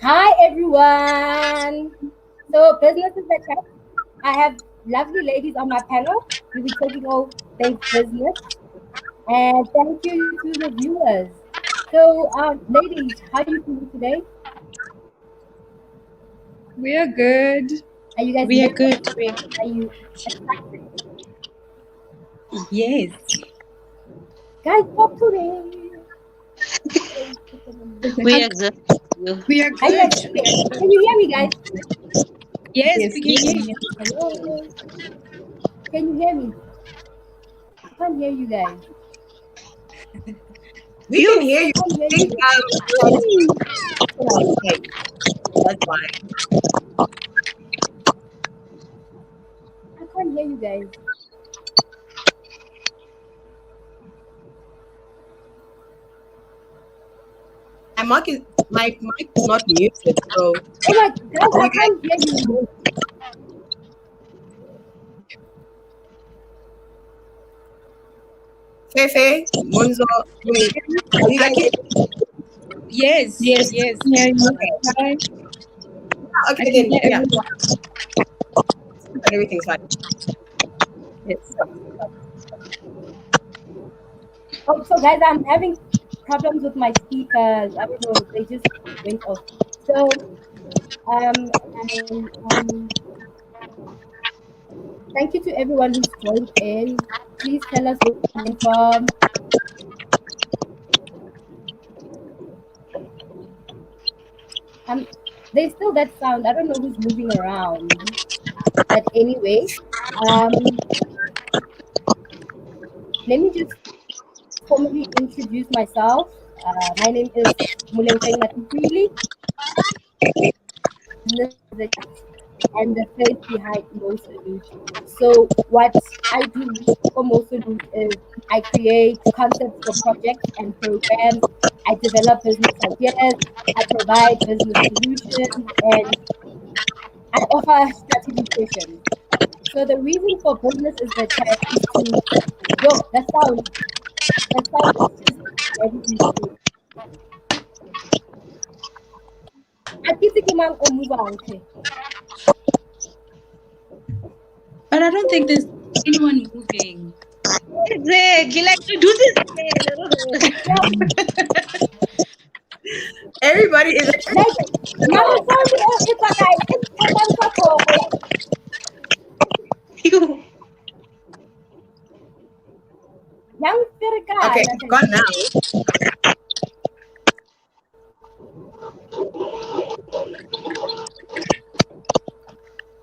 Hi everyone. So business is the tech. I have lovely ladies on my panel. We'll be talking all things business. And thank you to the viewers. So ladies, how are you feeling today? We are good. Are you guys We are lit? good. Are you excited? Yes. Guys, talk to me. We exist. We are Are you good. guys can you hear me guys? Yes, we can hear you. Hello? Can you hear me? I can't hear you guys. We can hear you. I can't hear I think you. okay. That's fine. I can't hear you guys. My mic is not muted, so Oh my guys, I can't hear you. Fefe, Monzo, Bumi, are you guys Yes. Yes. Yes. Yeah, okay? I Okay, can then hear yeah, everyone. everything's fine. Yes. Oh, so guys, I'm having problems with my speakers. I don't know, they just went off. So, thank you to everyone who's joined in. Please tell us where you're joining from. Um, there's still that sound. I don't know who's moving around. But anyway, um, let me just formally introduce myself. My name is Mulengfeng Natufili. Business the and the face behind Mo Salute. So what I do for Mo Salute is I create concepts for projects and programs. I develop business ideas. I provide business solutions, and I offer strategy sessions. So the reason for business is the chat is to yo the sound is just very easy. Akiti kimang umuva okay. But I don't think there's anyone moving. Exactly. Like to do this again. I don't know. Everybody is actually Like mama sound it's okay. It's for You. Young Firka. okay. Gone now.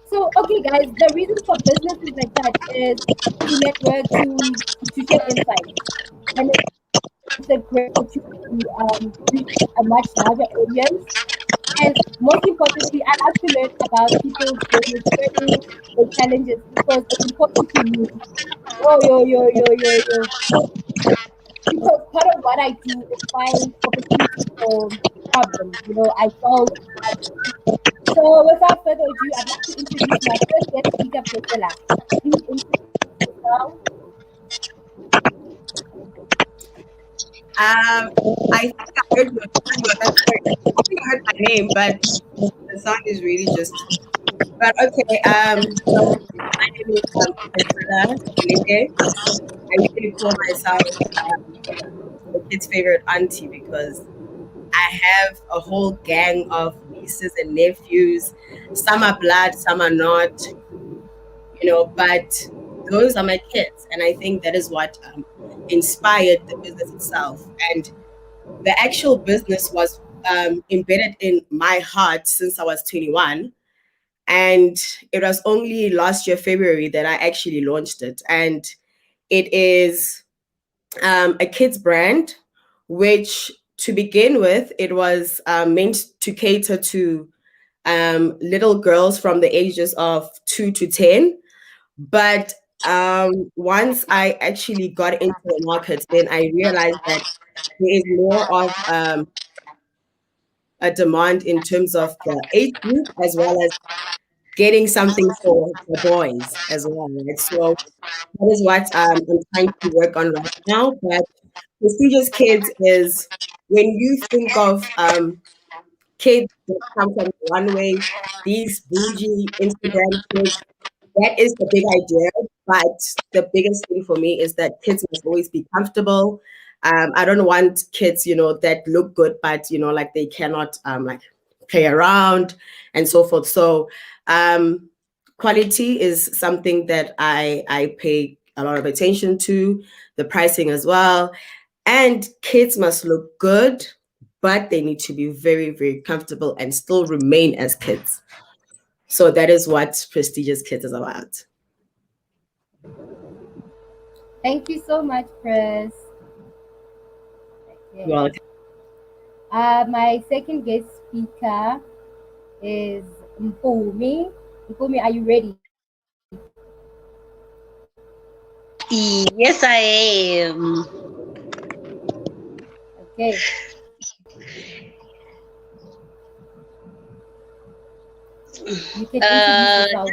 So okay guys, the reason for business is like that is to network, to share insights. And it's a great opportunity to reach a much larger audience. And most importantly, I love to learn about people's business journey, their challenges, because it's important to me. Yo, yo, yo, yo, yo, yo. Because part of what I do is find opportunities for problems. I solve problems. So without further ado, I'd like to introduce my first guest speaker, Priscilla. Please introduce yourself. Um, I think I heard my name, but the sound is really just. But okay. So my name is Priscilla Linde. I usually call myself the kid's favorite auntie because I have a whole gang of nieces and nephews. Some are blood, some are not. But those are my kids, and I think that is what inspired the business itself. And the actual business was embedded in my heart since I was 21. And it was only last year, February, that I actually launched it. And it is a kids brand, which to begin with, it was meant to cater to little girls from the ages of 2 to 10. But once I actually got into the market, then I realized that there is more of a demand in terms of the age group as well as getting something for the boys as well, right? So that is what I'm trying to work on right now. But prestigious kids is when you think of kids that come from the runway, these bougie Instagram kids, that is the big idea. But the biggest thing for me is that kids must always be comfortable. I don't want kids, that look good, but like they cannot like play around and so forth. So um, quality is something that I pay a lot of attention to, the pricing as well. And kids must look good, but they need to be very, very comfortable and still remain as kids. So that is what prestigious kids is about. Thank you so much, Chris. Okay. Well, My second guest speaker is Mpumi. Mpumi, are you ready? Yes, I am. Okay. You can introduce Uh, yourself.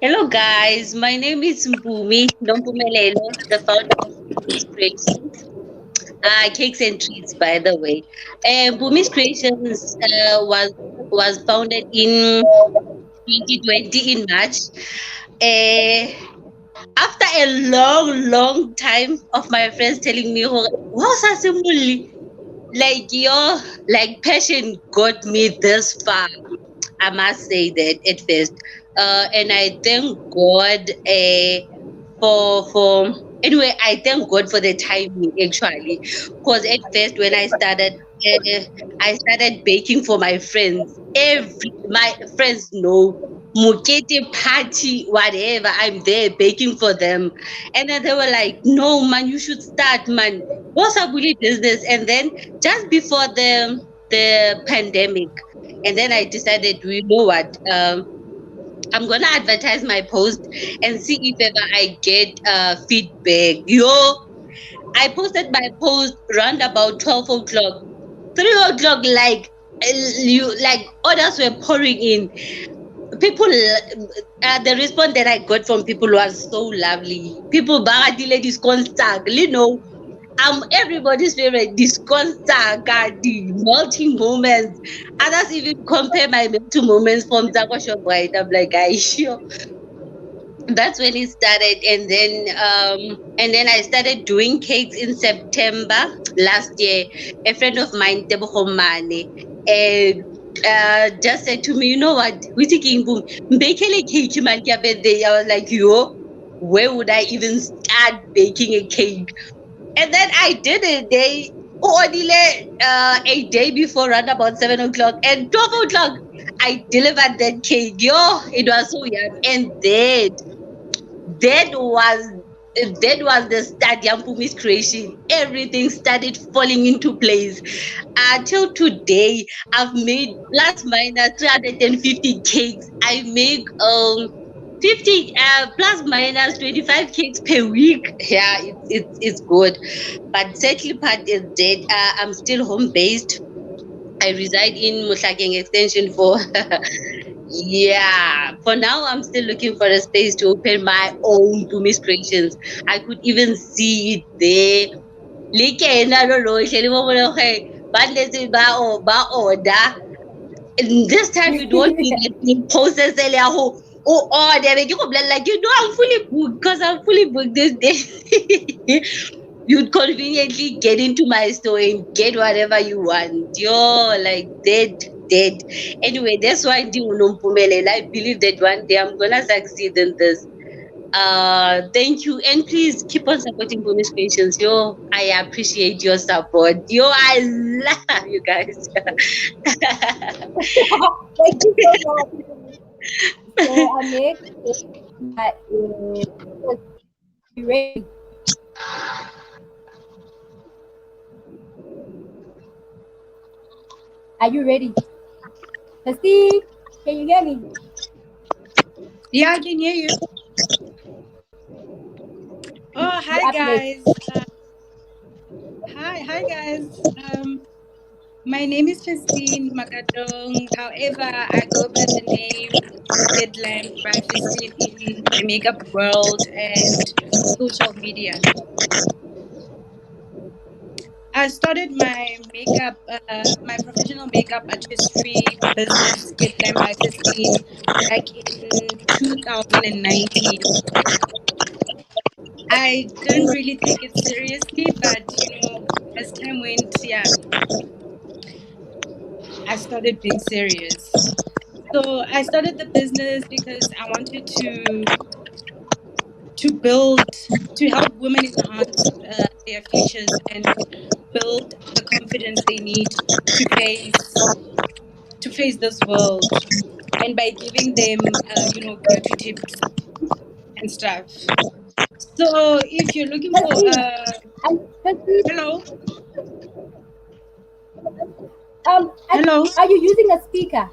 Hello, guys. My name is Mpumi Nompumelelo, the founder of Mpumi's Creations. Cakes and treats, by the way. Mpumi's Creations was founded in 2020 in March. Uh, After a long, long time of my friends telling me, "Wow, Sasimuli, like your like passion got me this far." I must say that at first, and I thank God for anyway. I thank God for the timing actually, because at first when I started baking for my friends. My friends know. Mukete party, whatever, I'm there baking for them. And then they were like, "No, man, you should start, man. What's up with business?" And then just before the pandemic, and then I decided, you know what? I'm gonna advertise my post and see if ever I get feedback. I posted my post round about 12 o'clock, 3 o'clock. Like orders were pouring in. People, the response that I got from people was so lovely. People, bagadile disconstant, everybody's favorite disconsta the melting moments. Others even compare my melting moments from Zako Shoprite. I'm like, I sure. That's when it started, and then I started doing cakes in September last year. A friend of mine, Teboho Mane, just said to me, "You know what? We taking boom. Bakele cake man kya birthday." I was like, "Yo, where would I even start baking a cake?" And then I did it. A day before, around about 7 o'clock and 12 o'clock, I delivered that cake. Yo, it was so yum. And that was that was the start, Yampumi's creation. Everything started falling into place. Until today, I've made plus minus 350 cakes. I make 50 plus minus 25 cakes per week. Yeah, it's good. But Settly Part is dead. I'm still home based. I reside in Mushakeng Extension for yeah. For now, I'm still looking for a space to open my own Bumis creations. I could even see it there. Like na lo lo hleli mo bona okay ba letse ba order. And this time it won't be the same process ya ho order be ke go bolela like I'm fully booked because I'm fully booked this day. You'd conveniently get into my store and get whatever you want. You're like dead. Anyway, that's why I believe that one day I'm gonna succeed in this. Thank you, and please keep on supporting bonus patients. Yo, I appreciate your support. Yo, I love you guys. Thank you so much. So our next speaker is Christine. Are you ready? Are you ready? Christine, can you hear me? Yeah, I can hear you. Oh, You hi up next. guys. Hi guys. My name is Festine Makatong. However, I go by the name Red Lamp by Festine in the makeup world and social media. I started my professional makeup artistry business, Get Glam by Festine, back in 2019. I didn't really take it seriously, but as time went, yeah, I started being serious. So I started the business because I wanted to build to help women enhance their futures and build the confidence they need to face to face this world, and by giving them go-to tips and stuff. So if you're looking for Christine, Christine, hello, are, hello, are you using a speaker?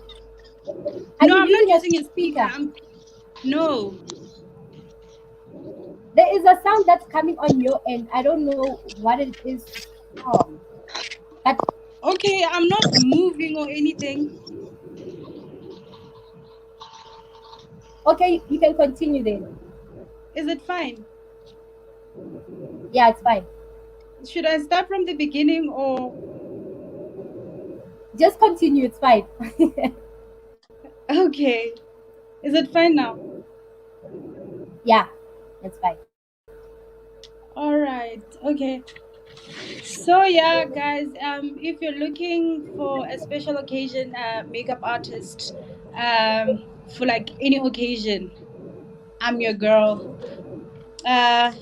Are no, you I'm not using a using a speaker. speaker? No. There is a sound that's coming on your end. I don't know what it is from. But Okay, I'm not moving or anything. okay, you can continue then. Is it fine? Yeah, it's fine. Should I start from the beginning or Just continue, it's fine. okay? Is it fine now? Yeah, it's fine. All right. Okay. So yeah, guys, if you're looking for a special occasion, makeup artist, for like any occasion, I'm your girl. Uh,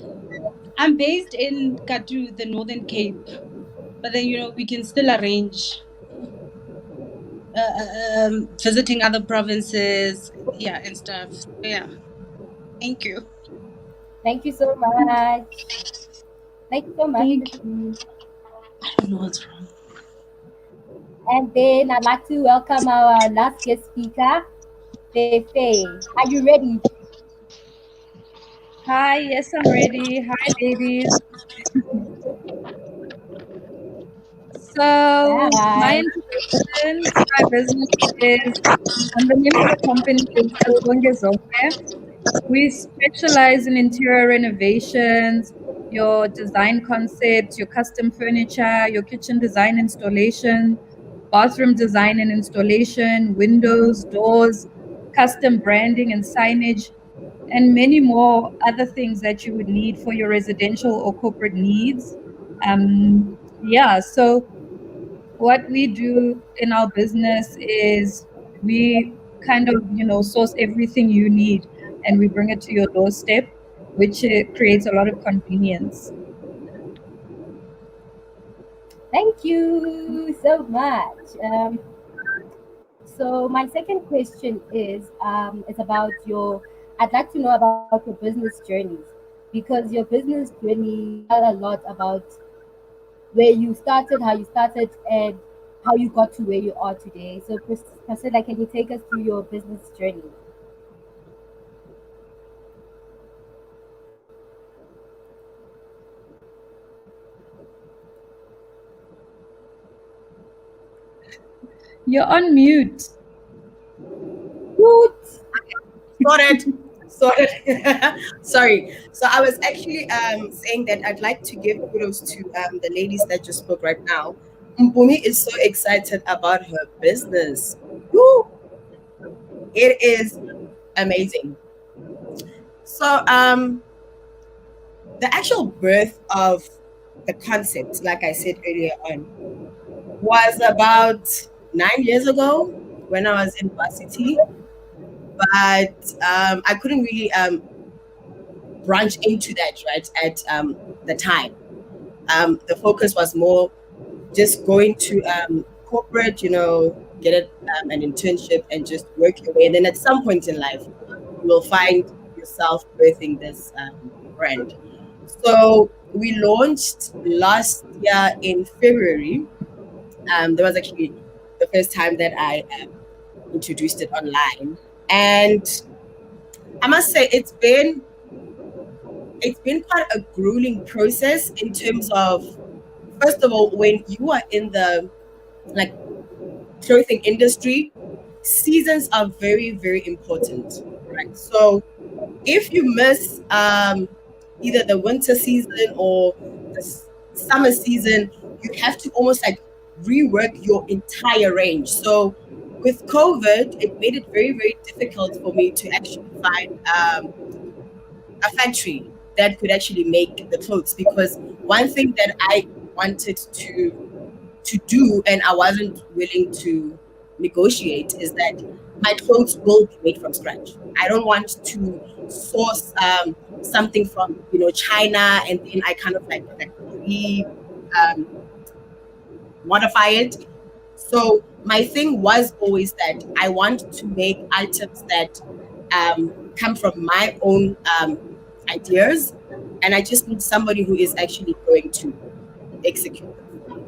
I'm based in Katu, the Northern Cape, but then we can still arrange visiting other provinces, yeah, and stuff. So, yeah. Thank you. Thank you so much. Thank you so much, Thank you. Christine. I don't know what's wrong. And then I'd like to welcome our last guest speaker, Fefe. Are you ready? Hi, yes, I'm ready. Hi, ladies. So, my Hi. introduction to my business is the name of the company is Azonge Zonke. We specialize in interior renovations, your design concepts, your custom furniture, your kitchen design installation, bathroom design and installation, windows, doors, custom branding and signage, and many more other things that you would need for your residential or corporate needs. Yeah, so what we do in our business is we kind of source everything you need and we bring it to your doorstep, which creates a lot of convenience. Thank you so much. So my second question is about your. I'd like to know about your business journeys. because your business journey, you tell a lot about where you started, how you started, and how you got to where you are today. So, Priscilla, can you take us through your business journey? You're on mute. Woot! Sorted. Sorted. Sorry. So I was actually saying that I'd like to give kudos to the ladies that just spoke right now. Mpumi is so excited about her business. Woo! It is amazing. So the actual birth of the concept, like I said earlier on, was about 9 years ago when I was in varsity. But I couldn't really branch into that right at the time. The focus was more just going to corporate, get an internship and just work your way. And then at some point in life, you will find yourself birthing this brand. So we launched last year in February. That was actually the first time that I introduced it online. And I must say, it's been quite a grueling process in terms of, first of all, when you are in the like clothing industry, seasons are very, very important, right? So if you miss either the winter season or the summer season, you have to almost like rework your entire range. So with COVID, it made it very, very difficult for me to actually find a factory that could actually make the clothes, because one thing that I wanted to do and I wasn't willing to negotiate is that my clothes will be made from scratch. I don't want to source something from China and then I kind of like re um, modify it. So my thing was always that I want to make items that come from my own ideas, and I just need somebody who is actually going to execute them for me.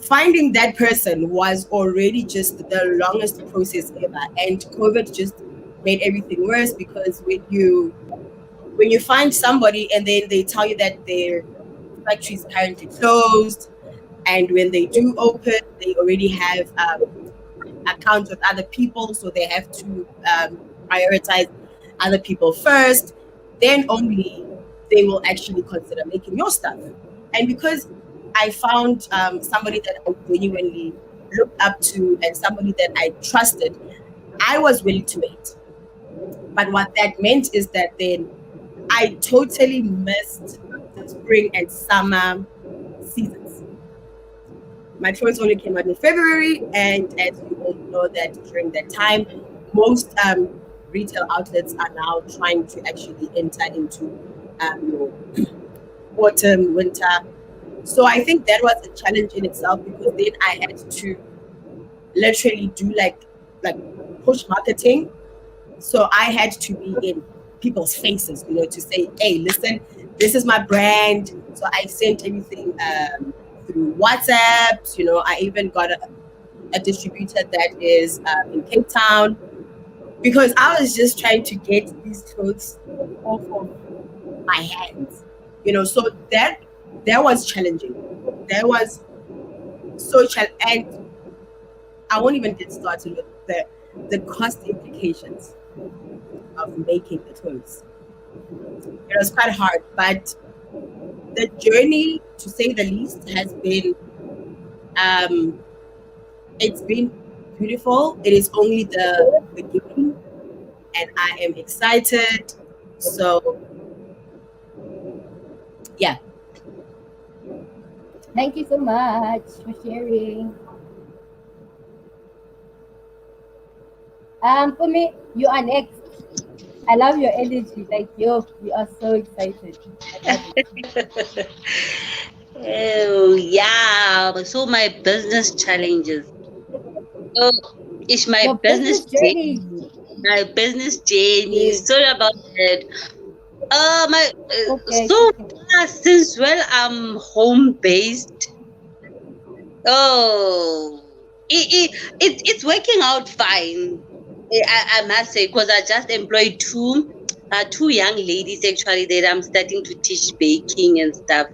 Finding that person was already just the longest process ever, and COVID just made everything worse, because when you find somebody and then they tell you that their factory is currently closed, and when they do open, they already have accounts with other people, so they have to prioritize other people first. Then only they will actually consider making your stuff. And because I found somebody that I genuinely looked up to and somebody that I trusted, I was willing to wait. But what that meant is that then I totally missed the spring and summer seasons. My choice only came out in February, and as you all know, that during that time, most retail outlets are now trying to actually enter into your autumn, winter. So I think that was a challenge in itself, because then I had to literally do like push marketing. So I had to be in people's faces, to say, "Hey, listen, this is my brand." So I sent everything through WhatsApp. I even got a distributor that is in Cape Town, because I was just trying to get these clothes off of my hands. So that was challenging. That was so challenging, and I won't even get started with the cost implications of making the clothes. It was quite hard, but the journey, to say the least, has been um, it's been beautiful. It is only the beginning, and I am excited. So yeah, Thank you so much for sharing. For me, you are next. I love your energy. Like, yo, we are so excited. I love it. Oh, yeah. So my business challenges. So it's my Your business business journey. journey. My business journey. Yes. Sorry about that. My Okay, so okay. far since well I'm home based. Oh, it's working out fine. I must say, because I just employed two young ladies actually that I'm starting to teach baking and stuff.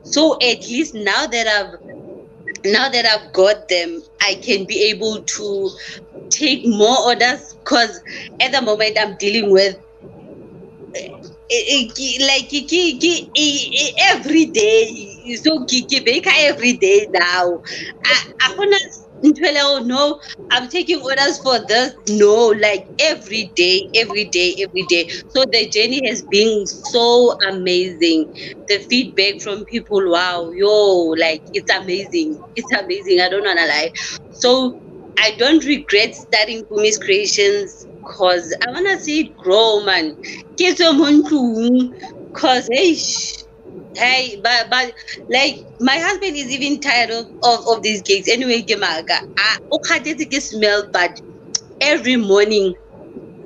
So at least now that I've got them, I can be able to take more orders. Because at the moment I'm dealing with like every day, so ke bake every day now. I gonna tell you, oh no, I'm taking orders for this. No, like every day. So the journey has been so amazing. The feedback from people, wow, yo, like it's amazing. I don't wanna lie. So I don't regret starting Kumi's Creations because I wanna see it grow, man. Ke tswe mo ntlong, cause hey, but like my husband is even tired of these gigs. Anyway, ke maaka. O kgathetse ke smell, but every morning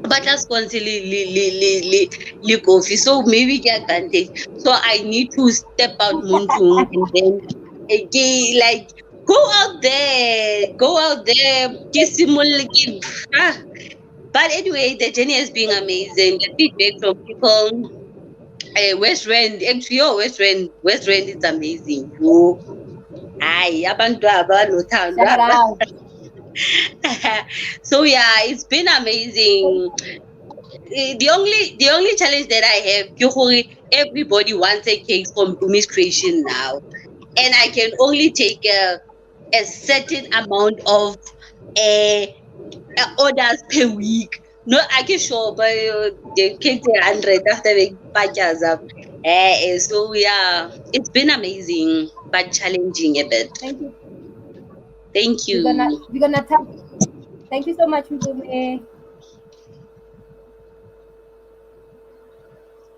but us constantly li coffee. So maybe get advantage. So I need to step out muntung and then like go out there, ah. But anyway, the journey has been amazing. The feedback from people, West Rand, actually, your West Rand is amazing. Yo, hi, abantu Shout abanothando. out. So yeah, it's been amazing. The only challenge that I have, ke gore everybody wants a cake from Bumi's Creation now, and I can only take a certain amount of uh, orders per week. No, I can sure, but the cake 100 after the patches up. So yeah, it's been amazing but challenging a bit. Thank you. Thank We're gonna you. we're gonna talk. Thank you so much, Mbume.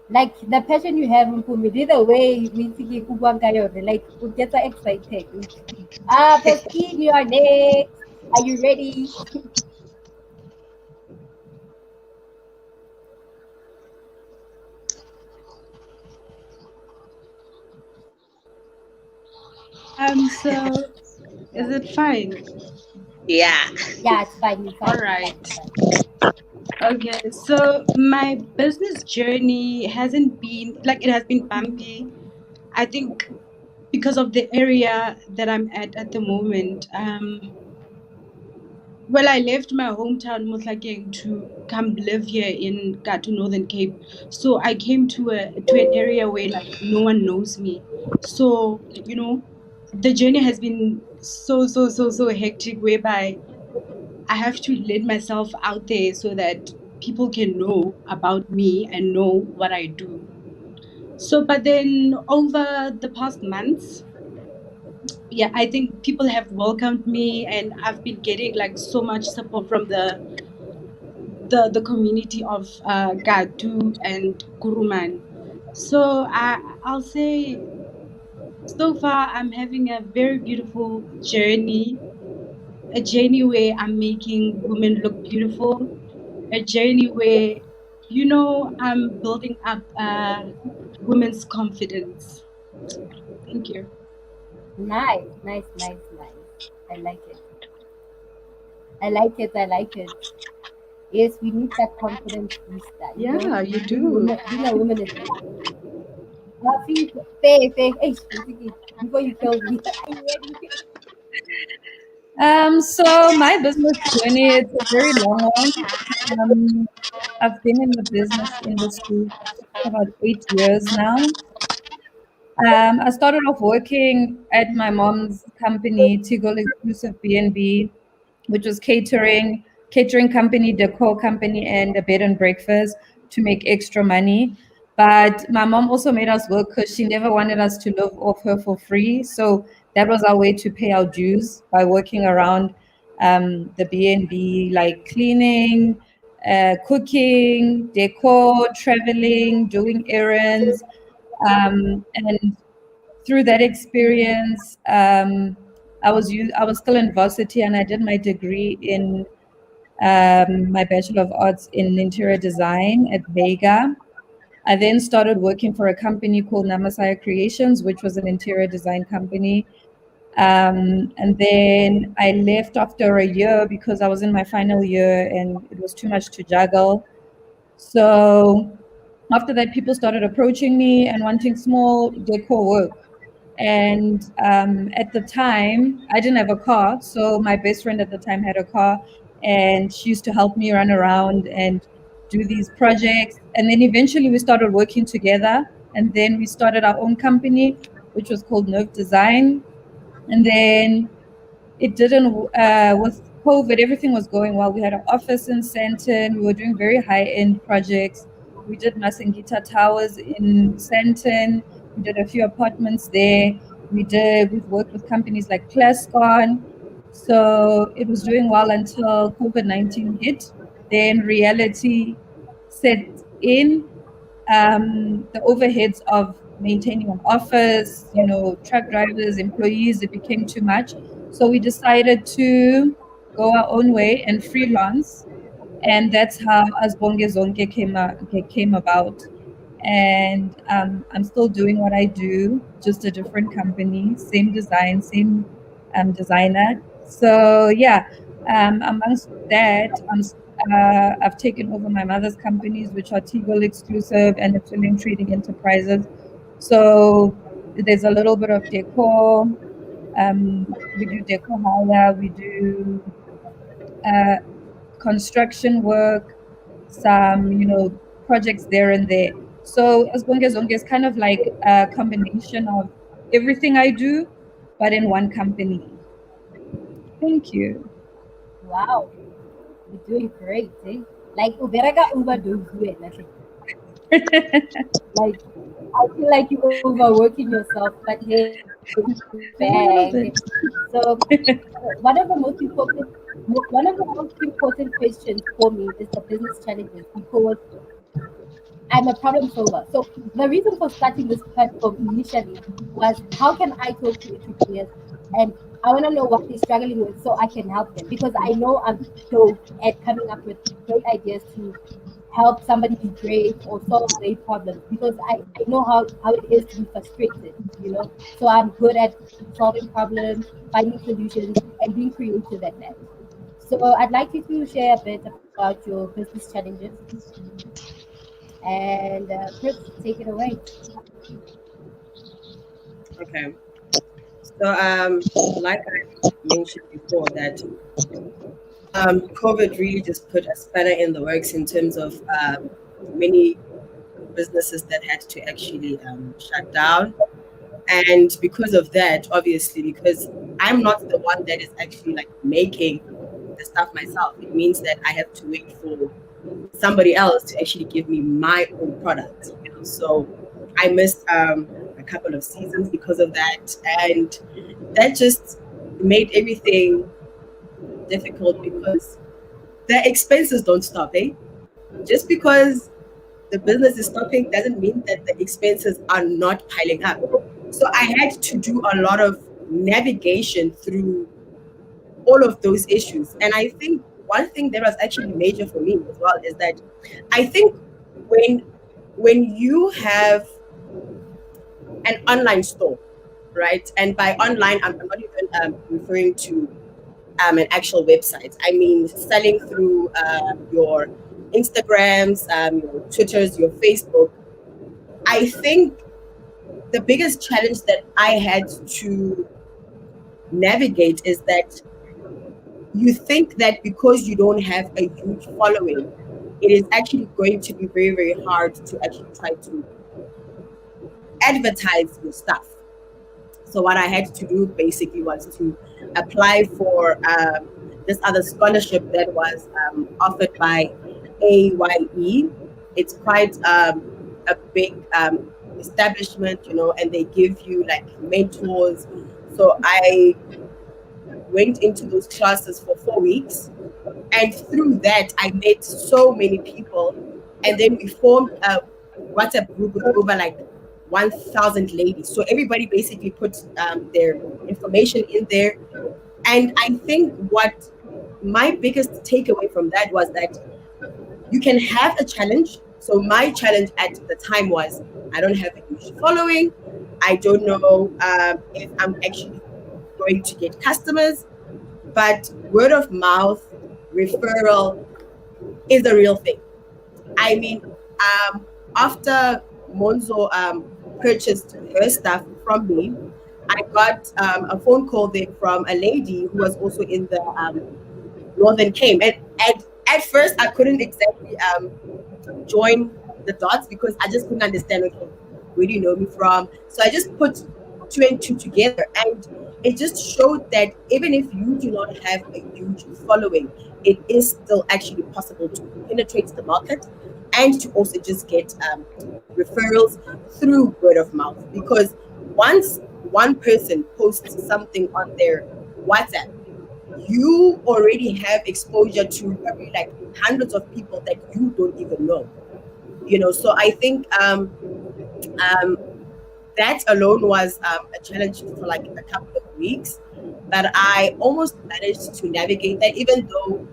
Like the passion you have, Mbume, the way we see Kubwangayo, like we get so excited. Peskin, you are next. Are you ready? So is it fine? Yeah. Yeah, it's fine. It's All fine. It's fine. It's right. fine. Okay, so my business journey hasn't been like it has been bumpy. I think because of the area that I'm at the moment. Well, I left my hometown, Mutlakeng, to come live here in Katu, Northern Cape. So I came to an area where like no one knows me. So the journey has been so hectic, whereby I have to let myself out there so that people can know about me and know what I do. So, but then over the past months, yeah, I think people have welcomed me, and I've been getting like so much support from the community of Gatu and Kuruman. So I'll say so far I'm having a very beautiful journey, a journey where I'm making women look beautiful, a journey where I'm building up women's confidence. Thank you. Nice, nice, nice, nice. I like it. I like it. I like it. Yes, we need that confidence booster. Yeah, you Being do. woman, being a woman is nothing. Faye, Faye, hey, before you kill me, are you ready? So my business journey, it's a very long one. Um, I've been in the business industry for about 8 years now. I started off working at my mom's company, Tigol Exclusive B&B, which was catering company, decor company, and a bed and breakfast to make extra money. But my mom also made us work because she never wanted us to live off her for free. So that was our way to pay our dues by working around the B&B, like cleaning, cooking, decor, traveling, doing errands. And through that experience, I was still in varsity and I did my degree in my Bachelor of Arts in Interior Design at Vega. I then started working for a company called Namasaya Creations, which was an interior design company. And then I left after a year because I was in my final year and it was too much to juggle. So after that, people started approaching me and wanting small decor work. And at the time, I didn't have a car. So my best friend at the time had a car, and she used to help me run around and do these projects. And then eventually we started working together. And then we started our own company, which was called Nerve Design. And then it didn't, with COVID, everything was going well. We had an office in Sandton. We were doing very high end projects. We did Masengita Towers in Sandton. We did a few apartments there. We've worked with companies like Plascon. So it was doing well until COVID-19 hit. Then reality set in, the overheads of maintaining an office, truck drivers, employees, it became too much. So we decided to go our own way and freelance. And that's how Asbonge Zonke came about. And I'm still doing what I do, just a different company, same design, same designer. So yeah, amongst that, I've taken over my mother's companies, which are Teagle Exclusive and the Filling Trading Enterprises. So there's a little bit of decor. We do decor hire. We do uh, construction work, some, projects there and there. So Zonge is kind of like a combination of everything I do, but in one company. Thank you. Wow, you're doing great, eh? Like Uberega overdose with nothing. Like I feel like you're overworking yourself, but hey, A little bang. bit. So one of the most important questions for me is the business challenges because I'm a problem solver. So the reason for starting this platform initially was how can I talk to entrepreneurs and I want to know what they're struggling with so I can help them because I know I'm dope at coming up with great ideas to help somebody be great or solve their problems because I know how it is to be frustrated. So I'm good at solving problems, finding solutions, and being creative at that. So I'd like you to share a bit about your business challenges and Chris, take it away. Okay. So, like I mentioned before, that COVID really just put a spanner in the works in terms of many businesses that had to actually shut down. And because of that, obviously, because I'm not the one that is actually like making the stuff myself, it means that I have to wait for somebody else to actually give me my own product. So I missed a couple of seasons because of that, and that just made everything difficult because the expenses don't stop, eh? Just because the business is stopping doesn't mean that the expenses are not piling up. So I had to do a lot of navigation through all of those issues. And I think one thing that was actually major for me as well is that I think when when you have an online store, right? And by online, I'm not even referring to an actual website. I mean, selling through your Instagrams, your Twitters, your Facebook. I think the biggest challenge that I had to navigate is that you think that because you don't have a huge following, it is actually going to be very, very hard to actually try to advertise your stuff. So what I had to do basically was to apply for this other scholarship that was offered by AYE. It's quite a big establishment, and they give you like mentors. So I went into those classes for 4 weeks, and through that I met so many people, and then we formed a WhatsApp group with over like 1,000 ladies. So everybody basically put their information in there. And I think what my biggest takeaway from that was that you can have a challenge. So my challenge at the time was I don't have a huge following. I don't know if I'm actually going to get customers, but word of mouth referral is a real thing. I mean, after Monzo purchased her stuff from me, I got a phone call there from a lady who was also in the Northern Came. And at first, I couldn't exactly join the dots because I just couldn't understand, okay, where do you know me from? So I just put two and two together. And it just showed that even if you do not have a huge following, it is still actually possible to penetrate the market and to also just get referrals through word of mouth. Because once one person posts something on their WhatsApp, you already have exposure to probably like hundreds of people that you don't even know. So I think um, that alone was a challenge for like a couple of weeks, but I almost managed to navigate that, even though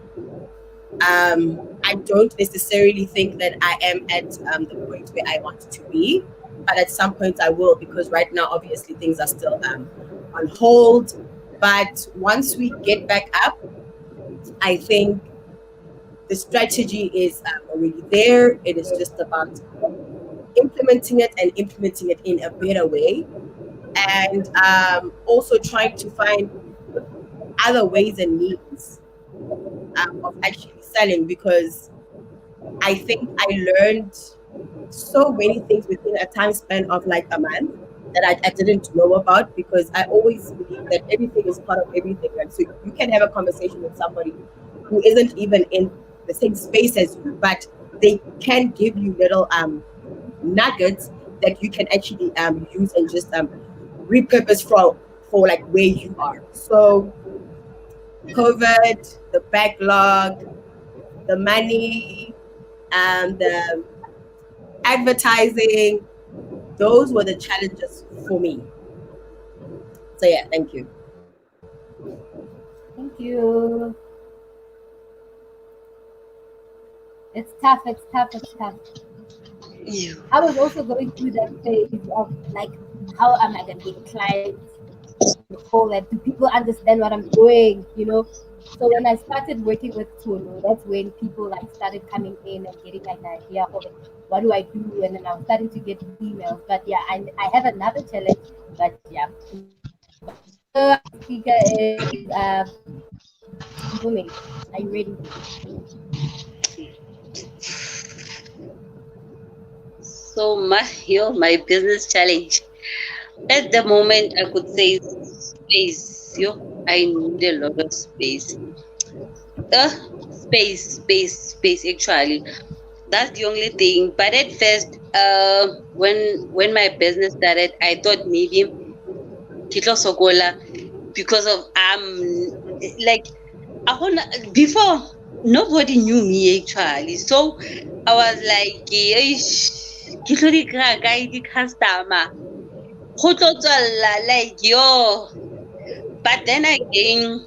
I don't necessarily think that I am at the point where I want to be, but at some point I will, because right now obviously things are still on hold. But once we get back up, I think the strategy is already there. It is just about implementing it and implementing it in a better way, and also trying to find other ways and means of actually selling, because I think I learned so many things within a time span of like a month that I didn't know about, because I always believe that everything is part of everything. Like, so you can have a conversation with somebody who isn't even in the same space as you, but they can give you little nuggets that you can actually use and just repurpose for like where you are. So COVID, the backlog, the money, and the advertising, those were the challenges for me. So yeah, thank you. Thank you. It's tough. It's tough. It's tough. You. I was also going through that phase of like, how am I gonna get clients? All that. Do people understand what I'm doing? So when I started working with Tulu, that's when people like started coming in and getting like an idea of it. What do I do? And then I was starting to get emails. But yeah, I have another challenge. But yeah, our speaker is Mpumi. Are you ready? So my business challenge at the moment, I could say space. I need a lot of space. Uh, space. Actually, that's the only thing. But at first, when my business started, I thought maybe Kitlo Sokola, because of like I wanna before, nobody knew me actually. So I was like, "Eish, ke tlo di kry-a kae di-customer? Go tlo tswalla, like yo." But then again,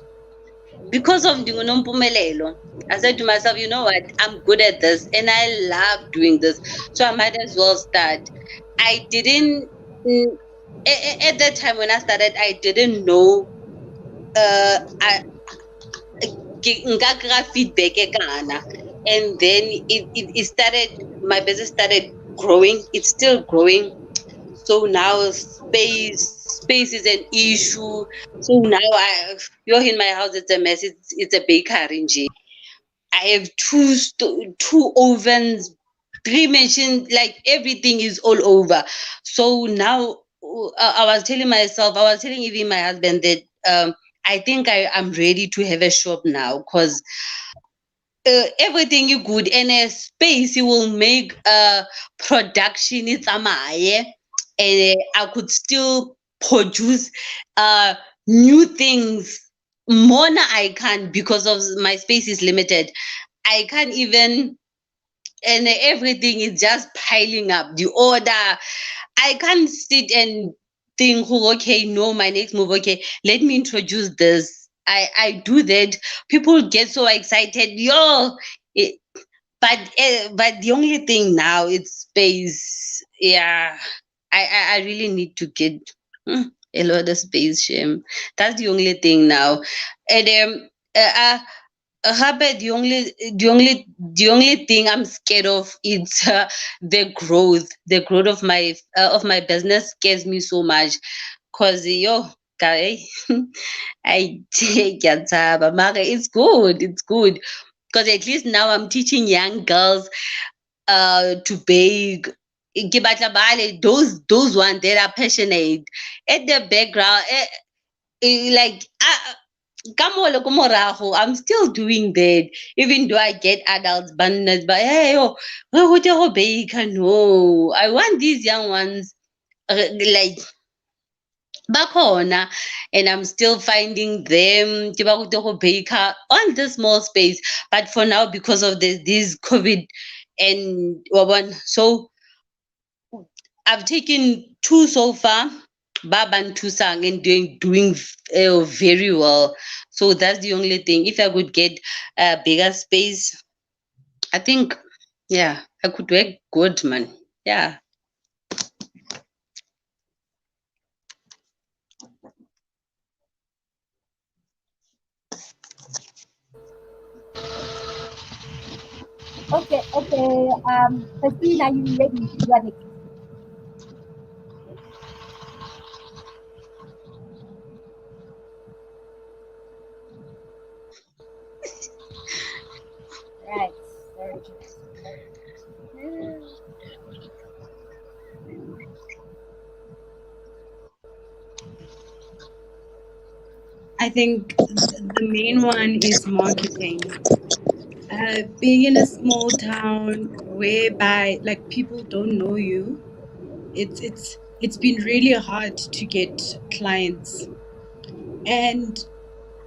because of Ndingunompumelelo, I said to myself, you know what, I'm good at this and I love doing this. So I might as well start. I didn't mm, at that time when I started, I didn't know I nka kry-a feedback e kana. And then it started, my business started growing. It's still growing. So now space is an issue. So now you're in my house, it's a mess. It's a bakery in J. I have two ovens, three machines, like everything is all over. So now I was telling myself, I was telling even my husband that I think I'm ready to have a shop now, because everything you good, and a space you will make production it's amaye, and I could still produce uh new things. Mona I can't, because of my space is limited. I can't even, and everything is just piling up. The order, I can't sit and think, "Oh, okay, no, my next move, okay, let me introduce this." I do that. People get so excited. Yo, but the only thing now it's space. Yeah, I really need to get a lot of space, Shem. That's the only thing now. And Habit, the only thing I'm scared of is the growth of my business scares me so much. Cause yo, guy, I get but it's good. Because at least now I'm teaching young girls to bake. Ke batla those ones that are passionate at the background, like ka morago, I'm still doing that, even though I get adults banners, but hey, yo, go go bake. No, I want these young ones, like bakhona, and I'm still finding them ke ba rute go baker on this small space. But for now, because of this COVID and so I've taken two so far, Baba and Tusang, and doing very well. So that's the only thing. If I could get a bigger space, I think, yeah, I could work good, man. Yeah. Okay. Christine, are you ready? You are next. Right. Sorry. I think the main one is marketing. Being in a small town whereby like people don't know you, it's been really hard to get clients. And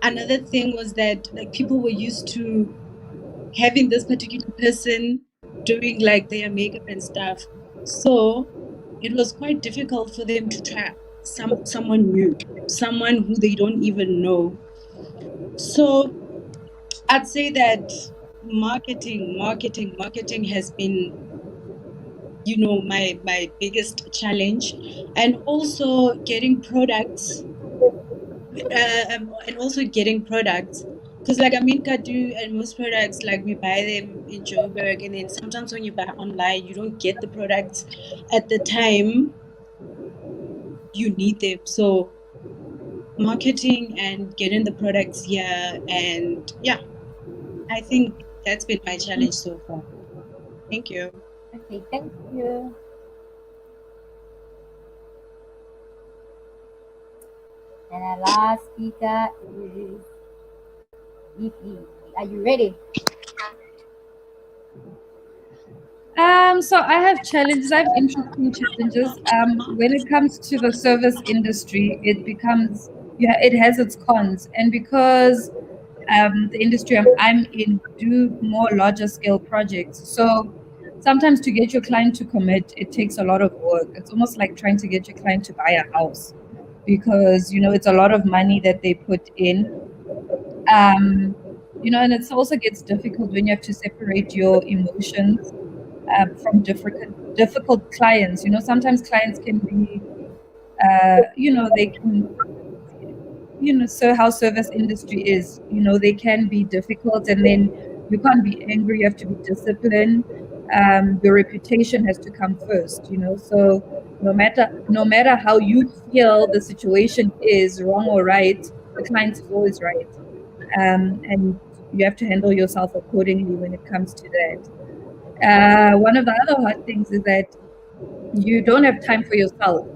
another thing was that like people were used to having this particular person doing like their makeup and stuff. So it was quite difficult for them to try someone new, someone who they don't even know. So I'd say that marketing has been, my biggest challenge, and also getting products, because like Kadu and most products like we buy them in Joburg, and then sometimes when you buy online, you don't get the products at the time you need them. So marketing and getting the products here, and yeah, I think that's been my challenge so far. Thank you. Okay, thank you. And our last speaker is Ify. Are you ready? So I have challenges. I have interesting challenges. When it comes to the service industry, it becomes, yeah, it has its cons, and because the industry I'm in do more larger scale projects, so sometimes to get your client to commit, it takes a lot of work. It's almost like trying to get your client to buy a house, because it's a lot of money that they put in. Um, and it also gets difficult when you have to separate your emotions from difficult clients. Sometimes clients can be, they can, so how service industry is, they can be difficult, and then you can't be angry. You have to be disciplined. Your reputation has to come first. So no matter how you feel the situation is wrong or right, the client is always right. And you have to handle yourself accordingly when it comes to that. One of the other hard things is that you don't have time for yourself.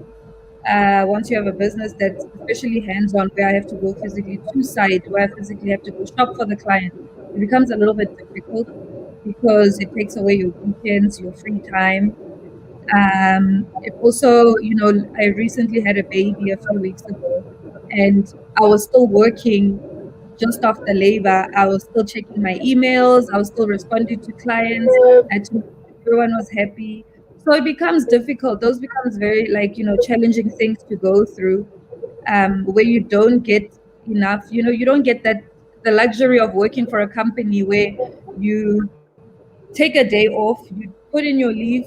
Once you have a business that's especially hands-on, where I have to go physically to site, where I physically have to go shop for the client, it becomes a little bit difficult because it takes away your weekends, your free time. It also, I recently had a baby a few weeks ago, and I was still working just after labor. I was still checking my emails. I was still responding to clients. I had to make sure everyone was happy. So it becomes difficult. Those becomes very, like, challenging things to go through, where you don't get enough. You don't get that, the luxury of working for a company where you take a day off, you put in your leave,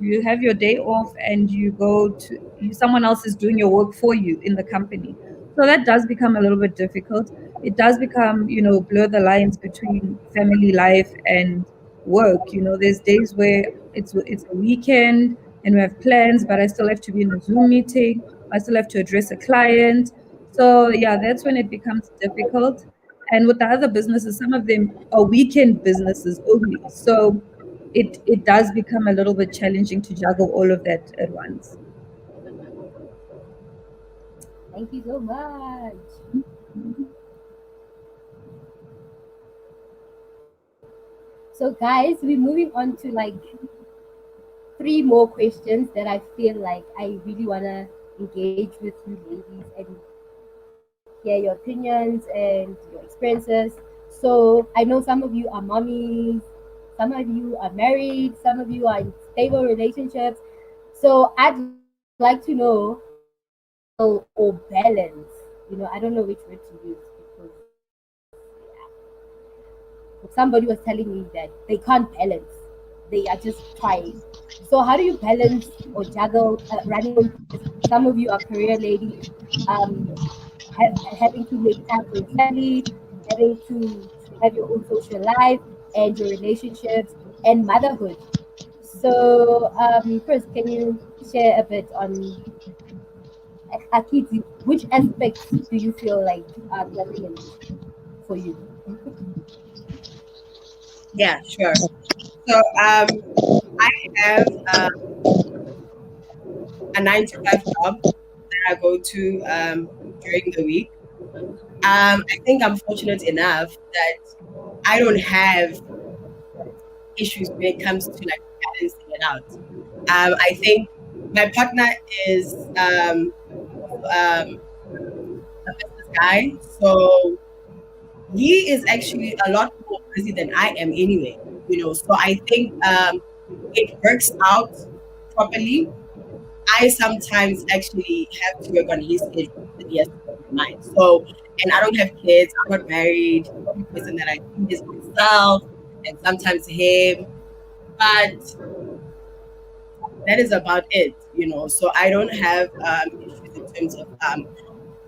you have your day off, and you go to someone else is doing your work for you in the company. So that does become a little bit difficult. It does become, blur the lines between family life and work. There's days where it's a weekend and we have plans, but I still have to be in a Zoom meeting. I still have to address a client. So yeah, that's when it becomes difficult. And with the other businesses, some of them are weekend businesses only. So it does become a little bit challenging to juggle all of that at once. Thank you so much. So, guys, we're moving on to like three more questions that I feel like I really want to engage with you ladies and hear your opinions and your experiences. So, I know some of you are mommies, some of you are married, some of you are in stable relationships. So, I'd like to know juggle or balance. I don't know which word to use because somebody was telling me that they can't balance, they are just trying. So how do you balance or juggle running your own business? Some of you are career ladies, um, having to make time for your family, having to have your own social life and your relationships and motherhood. So first, can you share a bit on Akiti, which aspects do you feel like are prevalent for you? Yeah, sure. So I have a 9 to 5 job that I go to during the week. I think I'm fortunate enough that I don't have issues when it comes to like balancing it out. I think my partner is a business guy, so he is actually a lot more busy than I am anyway. So I think it works out properly. I sometimes actually have to work on his schedule and he has to work on mine. So, and I don't have kids. I'm not married. The only person that I see is myself and sometimes him. But that is about it. So I don't have issues in terms of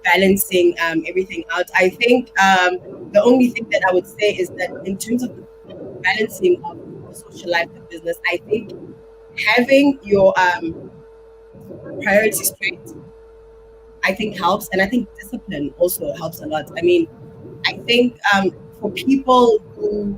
balancing everything out. I think the only thing that I would say is that in terms of the balancing of the social life and business, I think having your priorities straight, I think helps, and I think discipline also helps a lot. I mean, I think for people who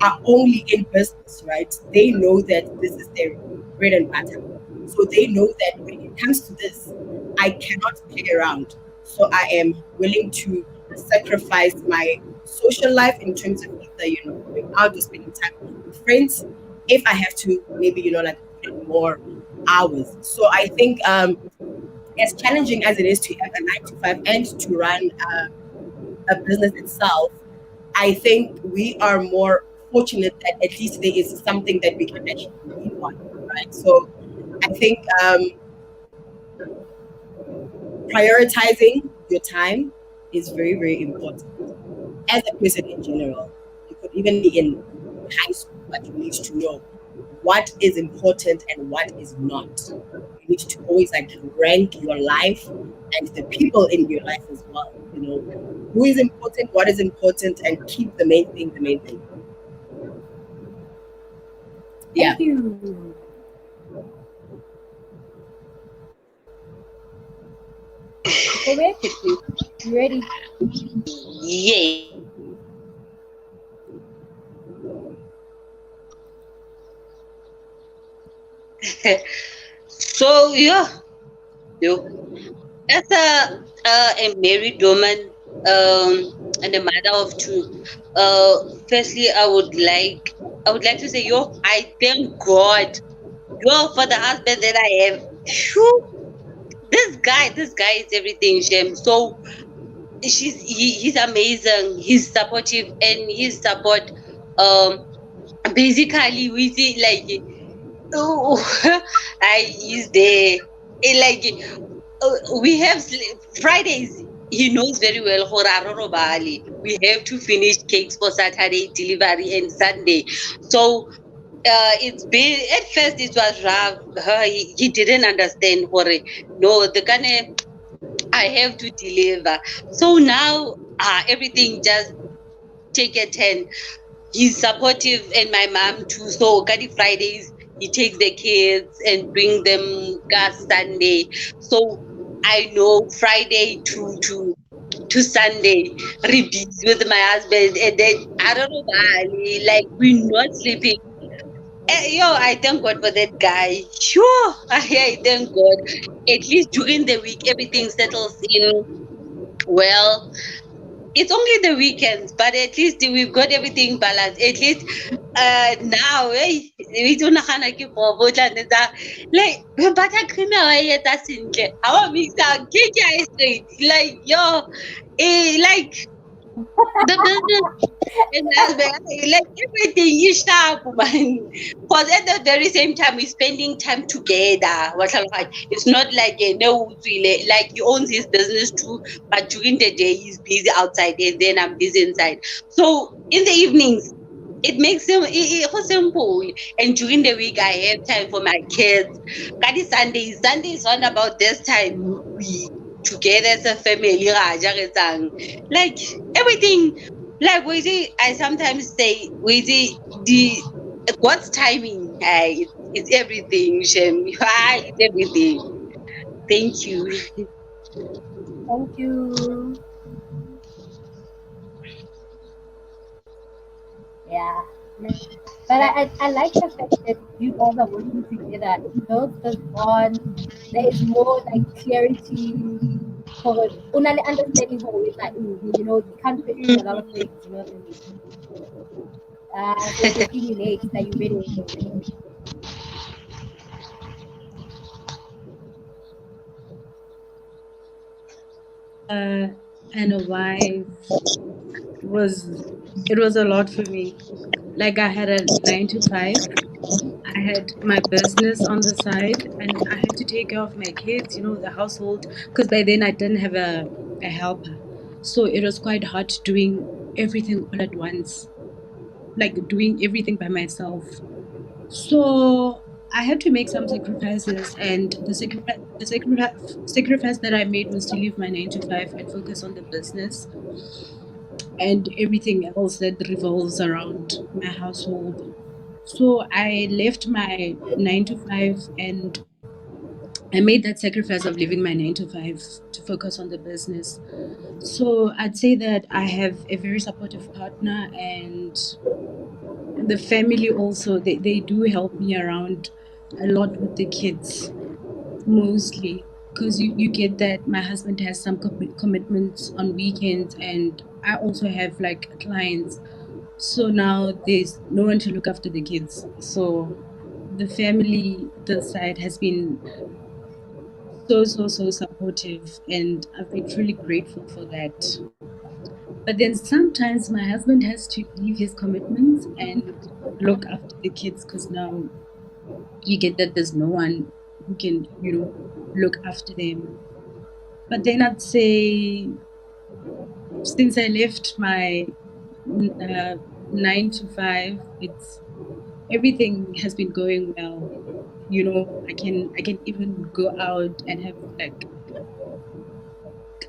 are only in business, right? They know that this is their bread and butter. So they know that when it comes to this, I cannot play around. So I am willing to sacrifice my social life in terms of either, going out or spending time with friends if I have to maybe, like put in more hours. So I think as challenging as it is to have a 9 to 5 and to run a business itself, I think we are more fortunate that at least there is something that we can actually lean on, right? So I think prioritizing your time is very, very important as a person in general. You could even be in high school, but you need to know what is important and what is not. You need to always like rank your life and the people in your life as well. Who is important, what is important, and keep the main thing the main thing. Yeah. Thank you. Kobe, you ready? Yes. So yeah, you as a married woman and a mother of two. Firstly, I would like to say, I thank God, for the husband that I have. Phew, this guy is everything, Shem. So he's amazing. He's supportive, and his support, um, basically we see like, oh, I is there. Like, we have Fridays. he knows very well Horaro Bali. We have to finish cakes for Saturday delivery and Sunday. So it's been at first it was rough. He didn't understand Hore. No, the kind I have to deliver. So now everything just take a turn. He's supportive and my mom too. So Kadi Fridays he takes the kids and bring them gas Sunday. So I know Friday to Sunday, re busy with my husband, and then I don't know why, like we're not sleeping. Yo, I thank God for that guy. Sure, I thank God. At least during the week, everything settles in well. It's only the weekends, but at least we've got everything balanced. At least now, hey, we don't nagana ke bobo tla netsa like buttercream wa etsa sentle. Ha wa mixa cake ya e straight. Like yo, like the business and like everything is sharp, man. Because at the very same time, we're spending time together. What I like, it's not like a no, like he owns his business too, but during the day he's busy outside, and then I'm busy inside. So in the evenings, it makes it was simple. And during the week, I have time for my kids. Kadi Sunday is all about this time we together as a family. Like everything like Weezy, I sometimes say Weezy, the God's timing, it's everything, Shem. It's everything. Thank you. Thank you. Yeah. But I like the fact that you guys are working together. It builds this bond. There is more like clarity for it. Only understanding how it's like, you can't question a lot of things, you know what I mean? So it stimulates that you really uh, and a wife was it was a lot for me. Like I had a 9 to 5. I had my business on the side, and I had to take care of my kids, the household, because by then I didn't have a helper. So it was quite hard doing everything all at once, like doing everything by myself. So I had to make some sacrifices, and the sacrifice that I made was to leave my 9 to 5 and focus on the business and everything else that revolves around my household. So I left my 9 to 5, and I made that sacrifice of leaving my 9 to 5 to focus on the business. So I'd say that I have a very supportive partner, and the family also, they do help me around a lot with the kids, mostly. Because you get that my husband has some commitments on weekends, and I also have like clients. So now there's no one to look after the kids. So the family, the side has been so supportive, and I've been truly grateful for that. But then sometimes my husband has to leave his commitments and look after the kids, because now you get that there's no one who can, look after them. But then I'd say since I left my 9 to 5, it's everything has been going well. I can even go out and have like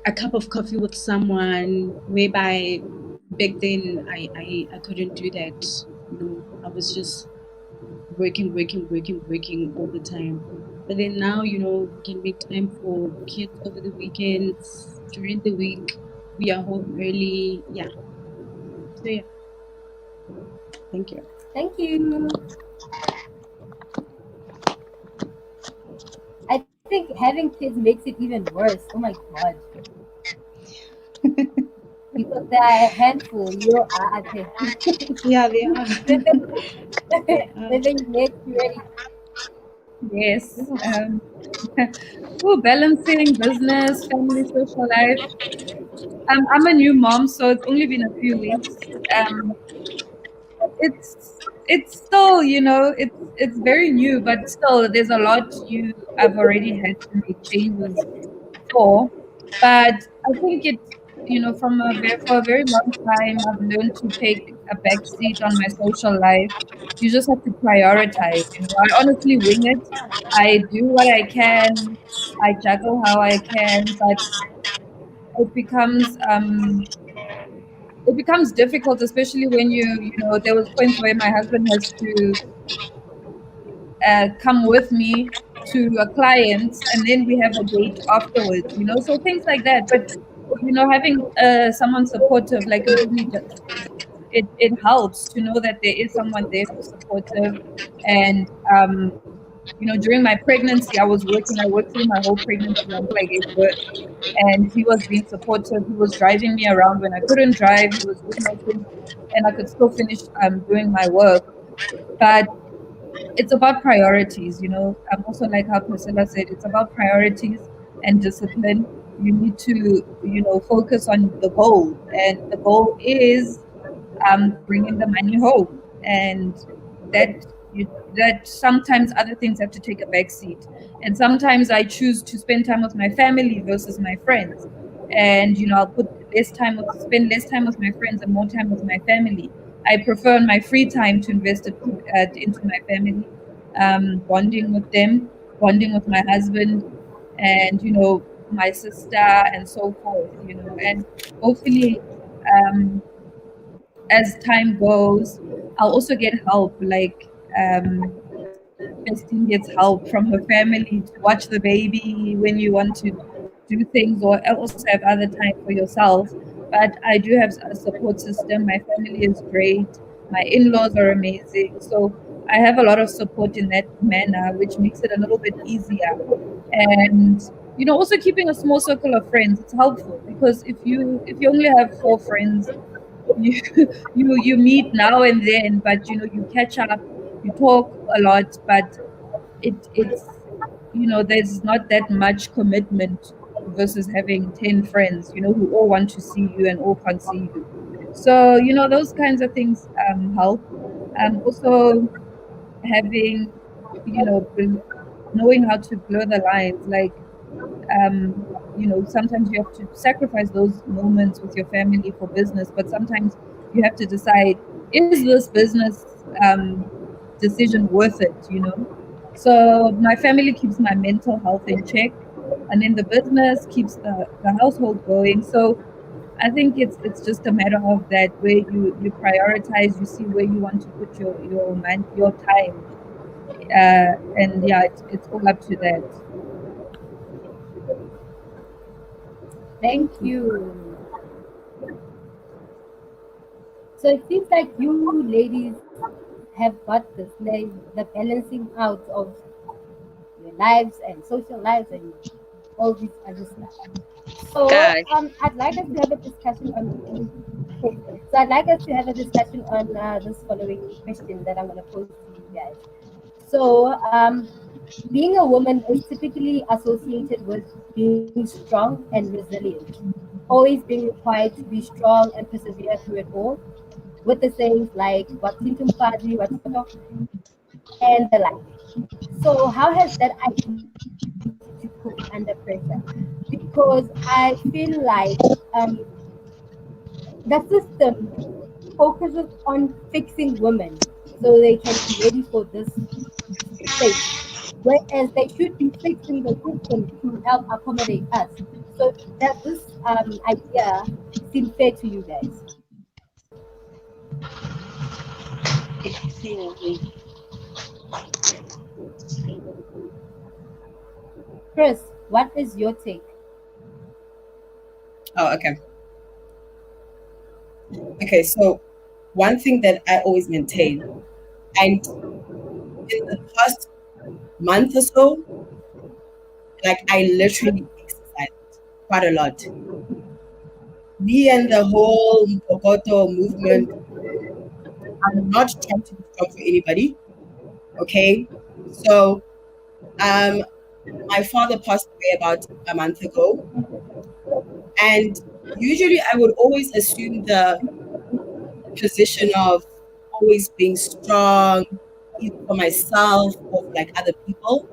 a cup of coffee with someone, whereby back then I couldn't do that. I was just working all the time. But then now, we can make time for kids over the weekends, during the week. We are home early. Yeah. So yeah, thank you. thank you. I think having kids makes it even worse. Oh my god. Because they are a handful. You are okay. Yeah, they are. Then They are. then you make you ready. Yes. Balancing business, family, social life. I'm a new mom, so it's only been a few weeks. It's still, it's very new, but still, there's a lot I've already had to make changes for. But I think for a very long time, I've learned to take a back seat on my social life. You just have to prioritize. I honestly wing it. I do what I can. I juggle how I can, but it becomes um, it becomes difficult, especially when there was points where my husband has to come with me to a client, and then we have a date afterwards. So things like that. But having someone supportive, like, really just it helps to know that there is someone there who's supportive. And during my pregnancy, I worked through my whole pregnancy until I gave birth, and he was being supportive. He was driving me around when I couldn't drive. He was doing those things, and I could still finish doing my work. But it's about priorities. I'm also, like how Priscilla said, it's about priorities and discipline. You need to focus on the goal, and the goal is bringing the money home. And that that sometimes other things have to take a back seat, and sometimes I choose to spend time with my family versus my friends. And I'll spend less time with my friends and more time with my family. I prefer my free time to invest it into my family, bonding with them, bonding with my husband, and my sister, and so forth. And hopefully, um, as time goes, I'll also get help. Like, Christine gets help from her family to watch the baby when you want to do things, or also have other time for yourself. But I do have a support system. My family is great. My in-laws are amazing. So I have a lot of support in that manner, which makes it a little bit easier. And also keeping a small circle of friends, it's helpful, because if you only have four friends, you you meet now and then, but you catch up, you talk a lot, but it's there's not that much commitment versus having 10 friends who all want to see you and all can't see you. So those kinds of things help. Also having knowing how to blur the lines, like, sometimes you have to sacrifice those moments with your family for business, but sometimes you have to decide, is this business decision worth it? So my family keeps my mental health in check, and then the business keeps the household going. So I think it's just a matter of that, where you prioritize, you see where you want to put your time, and yeah, it's all up to that. Thank you. So it seems like you ladies have got this, like the balancing out of your lives and social lives and all this other stuff. So God. I'd like us to have a discussion on. So I'd like us to have a discussion on this following question that I'm going to pose to you guys. So being a woman is typically associated with being strong and resilient, always being required to be strong and persevere through it all, with the sayings like "What tintumfadi, what soto," and the like. So how has that identity to cope under pressure? Because I feel like the system focuses on fixing women so they can be ready for this space, whereas they should be fixing the system to help accommodate us. So does this idea seem fair to you guys? Chris, what is your take? Oh, okay. Okay, so one thing that I always maintain, and in the past month or so, like, I literally exercised quite a lot. Me and the whole Mpokoto movement, I'm not trying to be strong for anybody. Okay. So um my father passed away about a month ago, and usually I would always assume the position of always being strong, either for myself or for like other people.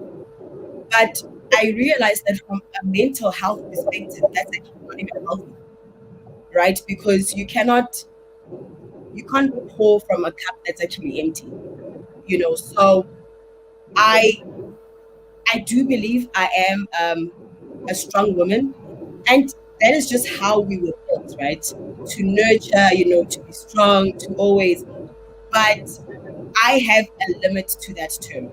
But I realized that from a mental health perspective, that's actually not even healthy, right? Because you can't pour from a cup that's actually empty, you know. So I I do believe I am a strong woman, and that is just how we were built, right? To nurture, you know, to be strong, to always. But I have a limit to that term.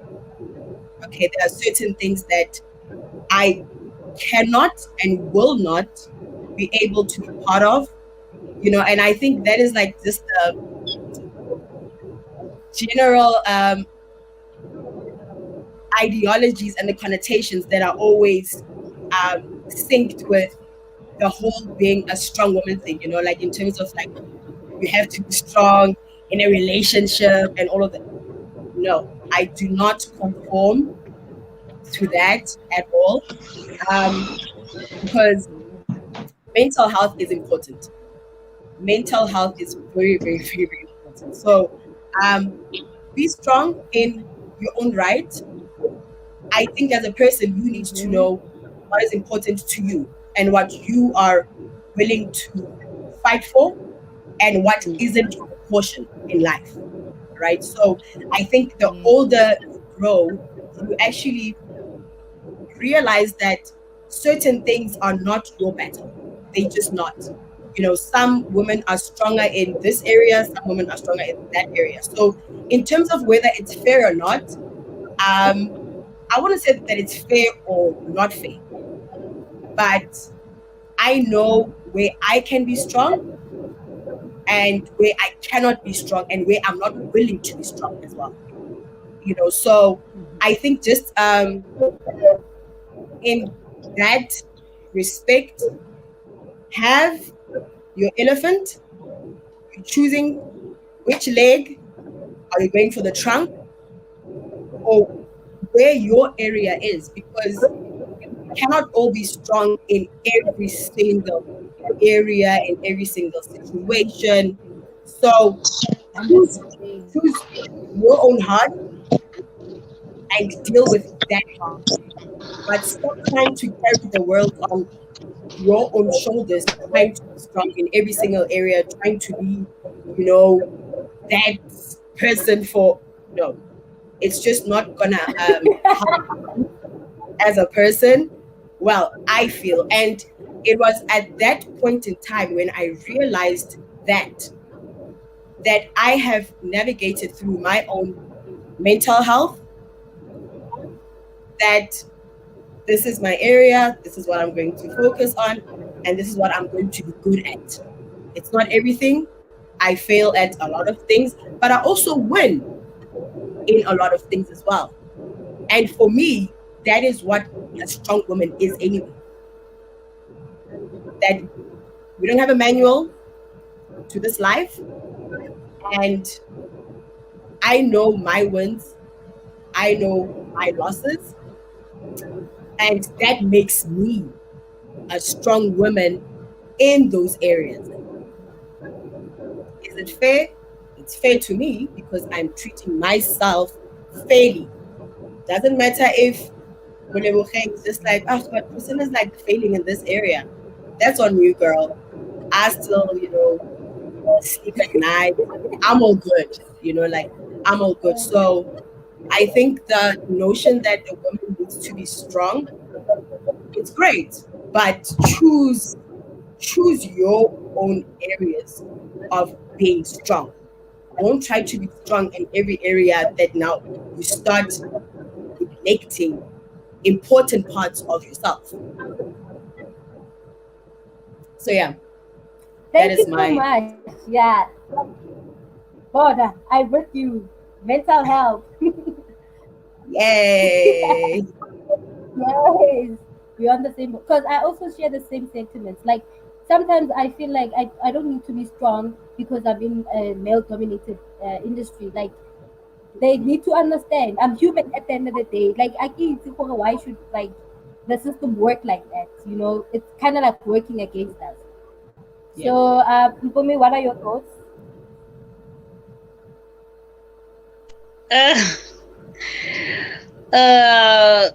Okay, there are certain things that I cannot and will not be able to be part of, you know. And I think that is like just the general ideologies and the connotations that are always synced with the whole being a strong woman thing, you know, like in terms of like you have to be strong in a relationship and all of that. No, I do not conform to that at all, um, because mental health is important. Mental health is very, very, very, very important. So um, be strong in your own right. I think as a person, you need to Mm-hmm. know what is important to you and what you are willing to fight for and what isn't your portion in life, right? So I think the older you grow, you actually realize that certain things are not your battle. They just not. You know, some women are stronger in this area, some women are stronger in that area. So in terms of whether it's fair or not, um, I wouldn't say that it's fair or not fair, but I know where I can be strong and where I cannot be strong and where I'm not willing to be strong as well. You know, so I think just in that respect, have your elephant, you're choosing which leg, are you going for the trunk or where your area is, because cannot all be strong in every single area, in every single situation. So choose Understanding. choose your own heart and deal with that heart. But stop trying to carry the world on your own shoulders, trying to be strong in every single area, trying to be, you know, that person for no. It's just not gonna help you as a person. Well, I feel, and it was at that point in time when I realized that I have navigated through my own mental health, that this is my area, this is what I'm going to focus on, and this is what I'm going to be good at. It's not everything. I fail at a lot of things, but I also win in a lot of things as well. And for me, that is what a strong woman is anyway. That we don't have a manual to this life, and I know my wins, I know my losses, and that makes me a strong woman in those areas. Is it fair? It's fair to me because I'm treating myself fairly. Doesn't matter if Muleboge is just like, oh, but Priscilla's like failing in this area. That's on you, girl. I still, you know, sleep at night. I'm all good, you know, like I'm all good. So I think the notion that a woman needs to be strong, it's great, but choose your own areas of being strong. Don't try to be strong in every area that now you start neglecting important parts of yourself. So yeah, that Thank is you so my much. Yeah, God, I with you. Mental health. yay. Yes, we're on the same boat. Because I also share the same sentiments. Like sometimes I feel like I don't need to be strong because I'm in a male dominated industry. Like they need to understand I'm human at the end of the day. Like I can't see why should like the system work like that. You know, it's kind of like working against us. Yeah. So, Mpumi, what are your thoughts? Uh, uh,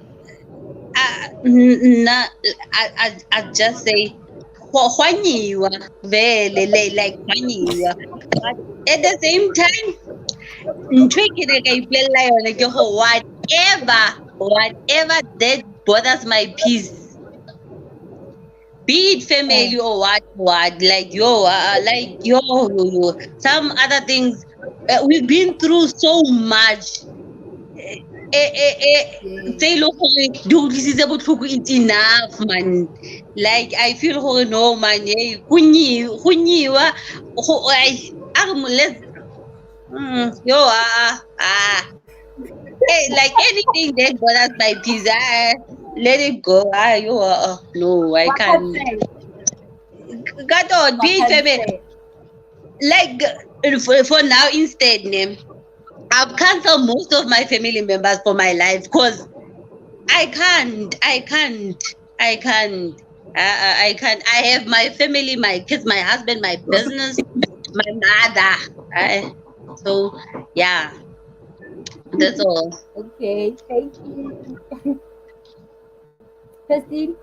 I just say hwanyiwa vele like hwanyiwa, but at the same time ntho e ke ne ka ipolelela yone ke go whatever that bothers my peace, be it family Mm. or what, like yo, some other things, we've been through so much, tse e Yeah. leng gore di utlwisitse botlhoko, it's enough man. Like I feel gore no man, hey, go nyiwa ai, a re let's yo hey, like anything that bothers my peace, let it go. Yo no, I What can can't. say? Got on, be What it can family. say? Like for now instead, I've canceled most of my family members for my life because I can't. I can't. I have my family, my kids, my husband, my business, my mother. So yeah, that's all. Okay, thank you. Christine?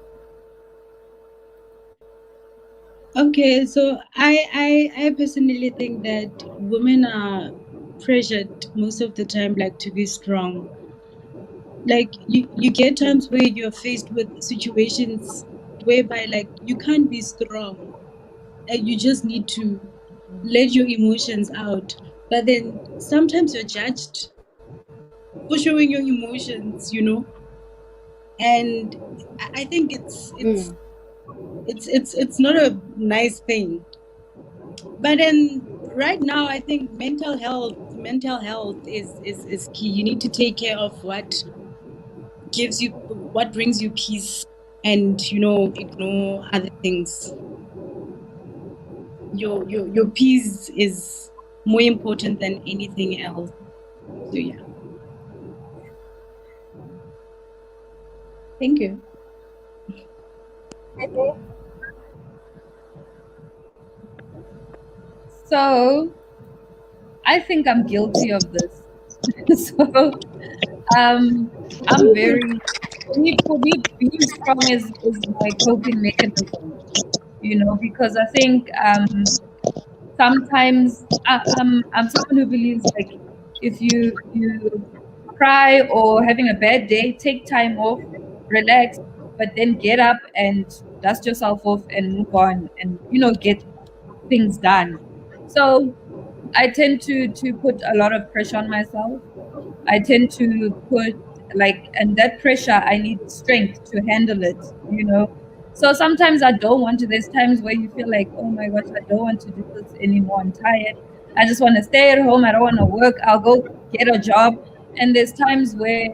Okay, so I personally think that women are pressured most of the time, like to be strong. Like you get Mm, times where you're faced with situations whereby like you can't be strong, and you just need to let your emotions out. But then sometimes you're judged for showing your emotions, and I think mm, it's not a nice thing. But then right now I think mental health is key. You need to take care of what brings you peace, and ignore other things. Your peace is more important than anything else. So yeah, thank you. okay. So I think I'm guilty of this. So um, I'm Really? very for me being strong is my coping mechanism. Because I think sometimes I'm someone who believes like if you cry or having a bad day, take time off, relax, but then get up and dust yourself off and move on and get things done. So I tend to put a lot of pressure on myself. I tend to put and that pressure, I need strength to handle it. So sometimes I don't want to. There's times where you feel like, oh my gosh, I don't want to do this anymore. I'm tired. I just want to stay at home. I don't want to work. I'll go get a job. And there's times where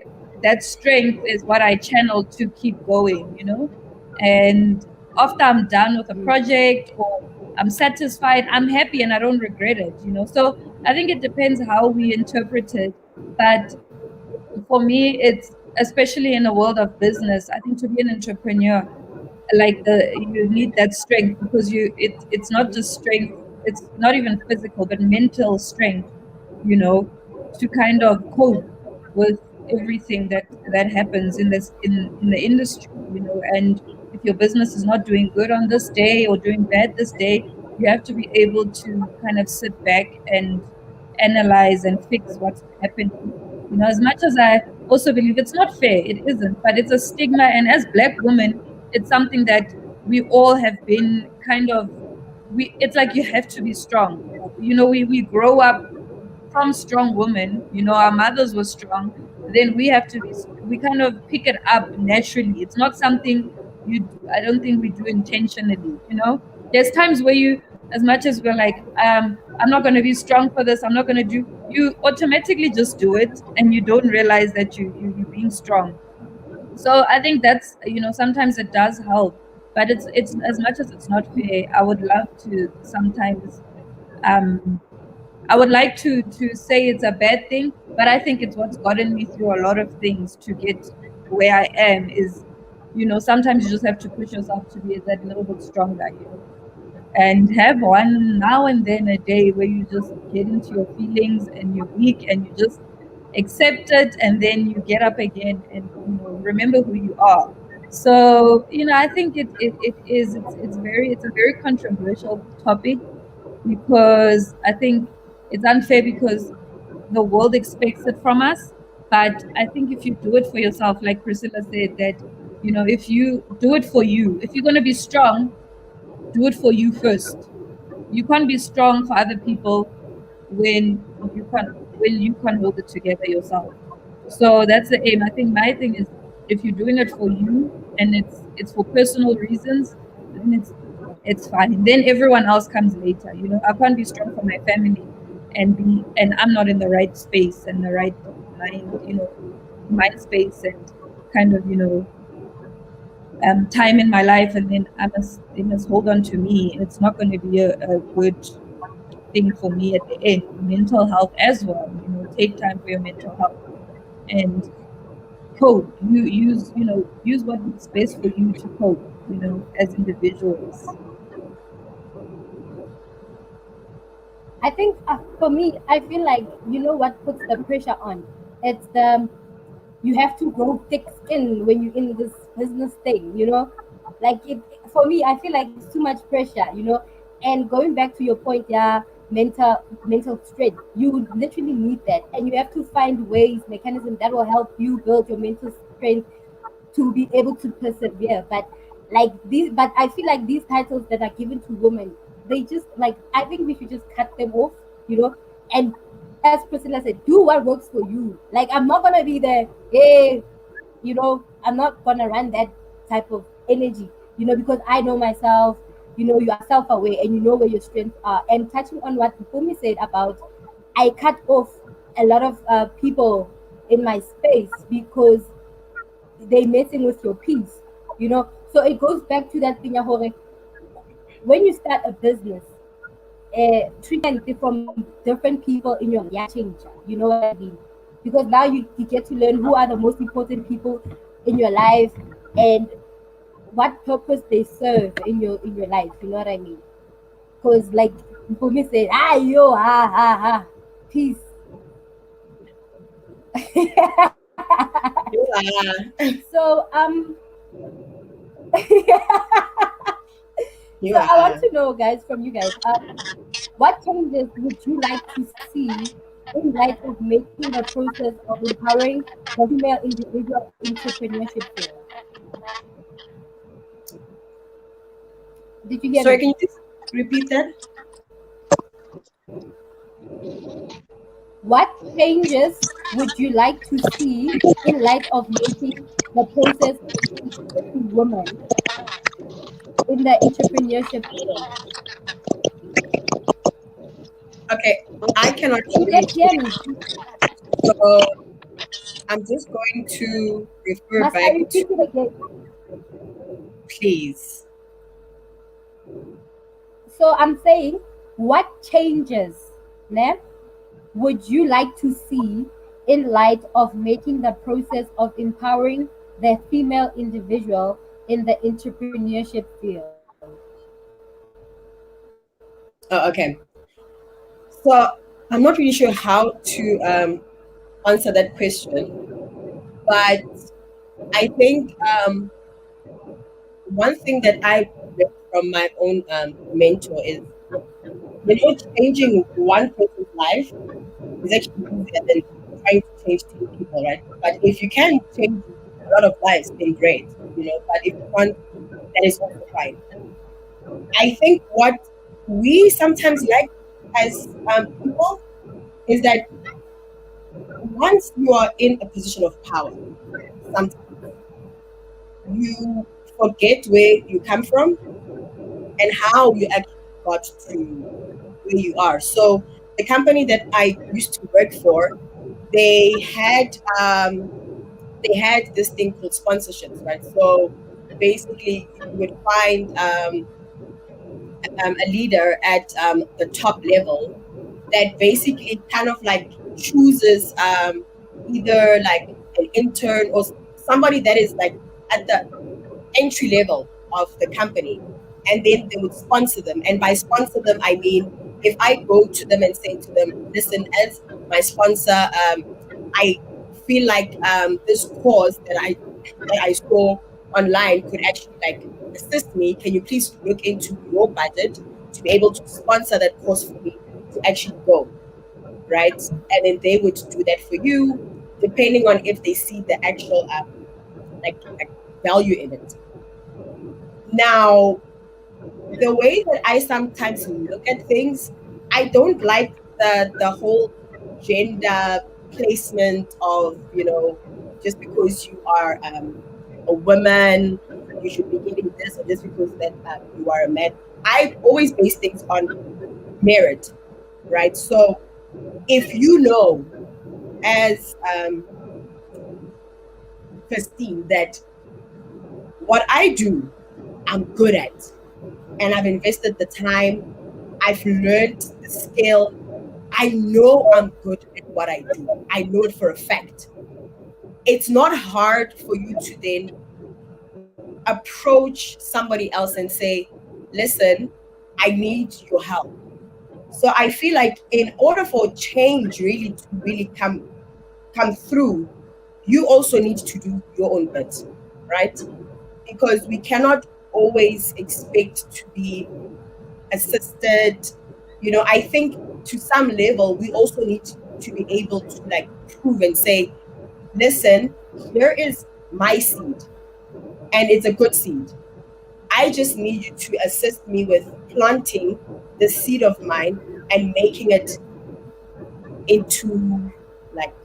that strength is what I channel to keep going. And after I'm done with a Mm, project or I'm satisfied, I'm happy and I don't regret it. So I think it depends how we interpret it. But for me, it's especially in the world of business. I think to be an entrepreneur, you need that strength because it's not mhm, just strength, it's not even physical but mental strength, you know to kind of cope with everything that happens in the industry. And if your business is not doing good on this day or doing bad this day, you have to be able to kind of sit back and analyze and fix what's happening. As much as I also believe it's not fair, it isn't, but it's a stigma. And as Black women, it's something that we all have been kind of, it's like you have to be strong. We grow up from strong women. Our mothers were strong. Then we have to be, we kind of pick it up naturally. It's not something I don't think we do intentionally. There's times where as much as we're like, I'm not going to be strong for this, I'm not going to do, you automatically just do it and you don't realize that you're being strong. So I think sometimes it does help, but it's as much as it's not fair. I would love to sometimes, um I would like to say it's a bad thing, but I think it's what's gotten me through a lot of things to get where I am. Sometimes you just have to push yourself to be that little bit stronger. And have one now and then a day where you just get into your feelings and you're weak and you just accept it, and then you get up again and remember who you are. So I think it is it's a very controversial topic, because I think it's unfair because the world expects it from us. But I think if you do it for yourself, like Priscilla said, that if you do it for you, if you're going to be strong, do it for you first. You can't be strong for other people when you can't hold it together yourself. So that's the aim. I think my thing is, if you're doing it for you and it's for personal reasons, then it's fine. Then everyone else comes later. I can't be strong for my family and I'm not in the right space and the right mind, mind space and kind of time in my life, and then they must hold on to me, and it's not going to be a good thing for me at the end. Mental health as well. Take time for your mental health and cope. Use what is best for you to cope. As individuals. I think for me, I feel like what puts the pressure on. It's the you have to grow thick skin when you're in this business thing. Like it for me. I feel like it's too much pressure. And going back to your point, yeah, mental strength. You literally need that, and you have to find ways, mechanisms that will help you build your mental strength to be able to persevere. But I feel like these titles that are given to women, they just like I think we should just cut them off, and as Priscilla said, do what works for you. Like I'm not gonna be there, hey, I'm not gonna run that type of energy, because I know myself. You are self-aware and you know where your strengths are. And touching on what Bumi said about, I cut off a lot of people in my space because they messing with your peace. So it goes back to that thing, ya hore, when you start a business, treatment from different people in your life change. You know what I mean? Because now you get to learn who are the most important people in your life and what purpose they serve in your life. You know what I mean? Because like for me say, yo, peace. You are. So You so I want are. to know, guys, from you guys, what changes would you like to see in light of making the process of empowering the female individual in entrepreneurship field? Did you hear Sorry, me? can you just repeat that? What changes would you like to see in light of making the process of empowering women in the entrepreneurship field? Okay, I cannot Can you really guys hear hear, me? so I'm just going to refer Must I back to, repeat it again? please. So I'm saying, what changes, ne, would you like to see in light of making the process of empowering the female individual in the entrepreneurship field? Okay, so I'm not really sure how to answer that question, but I think one thing that I learned from my own mentor is, changing one person's life is actually easier than trying to change 10 people, right? But if you can change a lot of lives, then great, but if you can't, that is also fine. I think what we sometimes like as people is that once you are in a position of power, sometimes you forget where you come from and how you actually got to where you are. So the company that I used to work for, they had um, they had this thing called sponsorships, right? So basically, you would find a leader at the top level that basically kind of like chooses either like an intern or somebody that is like at the entry level of the company, and then they would sponsor them. And by sponsor them, I mean, if I go to them and say to them, listen, as my sponsor, I feel like this course that I saw online could actually like assist me. Can you please look into your budget to be able to sponsor that course for me to actually go, right? And then they would do that for you, depending on if they see the actual like value in it. Now, the way that I sometimes look at things, I don't like the whole gender placement of, just because you are a woman, you should be getting this, or just because that you are a man. I always base things on merit, right? So if you know, as Christine, that what I do, I'm good at, and I've invested the time, I've learned the skill, I know I'm good at what I do. I know it for a fact. It's not hard for you to then approach somebody else and say, listen, I need your help. So I feel like in order for change really to really come through, you also need to do your own bit, right? Because we cannot always expect to be assisted. I think to some level we also need to be able to like prove and say, listen, here is my seed, and it's a good seed. I just need you to assist me with planting the seed of mine and making it into like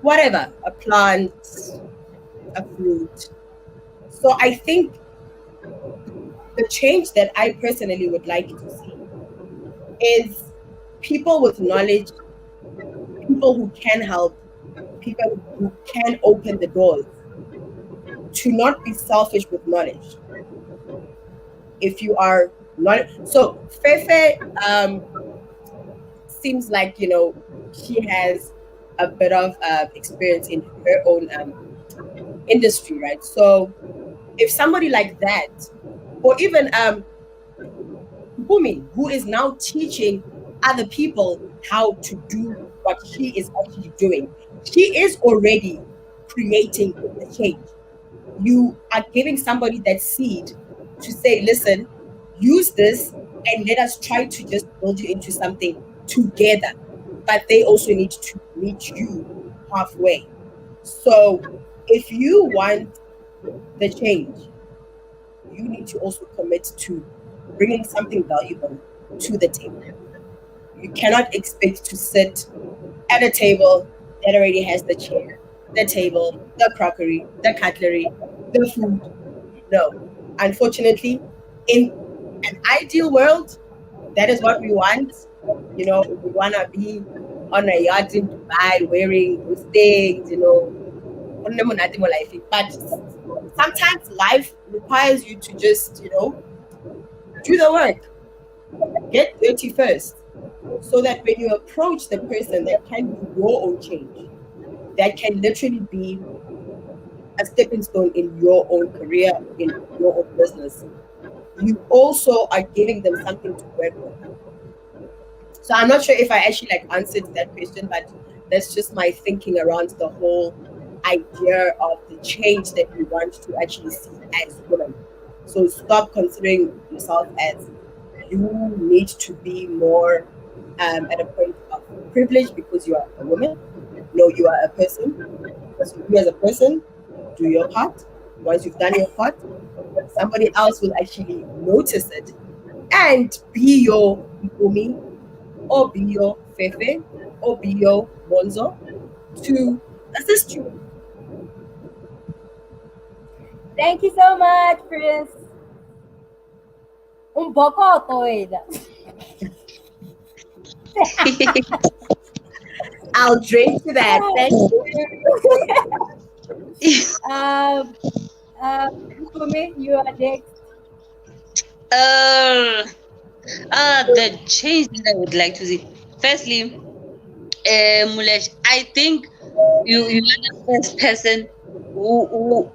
whatever, a plant, a fruit. So I think the change that I personally would like to see is people with knowledge, people who can help, people who can open the doors, to not be selfish with knowledge. If you are not, so Fefe seems like she has a bit of experience in her own industry, right? So if somebody like that, or even Bumi, who is now teaching other people how to do what she is actually doing, she is already creating the change. You are giving somebody that seed to say, listen, use this and let us try to just build you into something together. But they also need to meet you halfway. So if you want the change, you need to also commit to bringing something valuable to the table. You cannot expect to sit at a table that already has the chair, the table, the crockery, the cutlery, the food. No. Unfortunately, in an ideal world, that is what we want. We want to be on a yacht in Dubai wearing those things, but sometimes life requires you to just, do the work, get dirty first, so that when you approach the person that can be your own change, that can literally be a stepping stone in your own career, in your own business, you also are giving them something to work with. So I'm not sure if I actually like answered that question, but that's just my thinking around the whole idea of the change that we want to actually see as women. So stop considering yourself as you need to be more at a point of privilege because you are a woman. No, you are a person. So you as a person, do your part. Once you've done your part, somebody else will actually notice it and be your Mpumi or be your Fefe or be your Bonzo to assist you. Thank you so much, Chris. Un poco toida. I'll drink to that. Thank you. um, Mpumi, you are next. uh, the change that I would like to see. Firstly, Mulesh, I think you are the first person who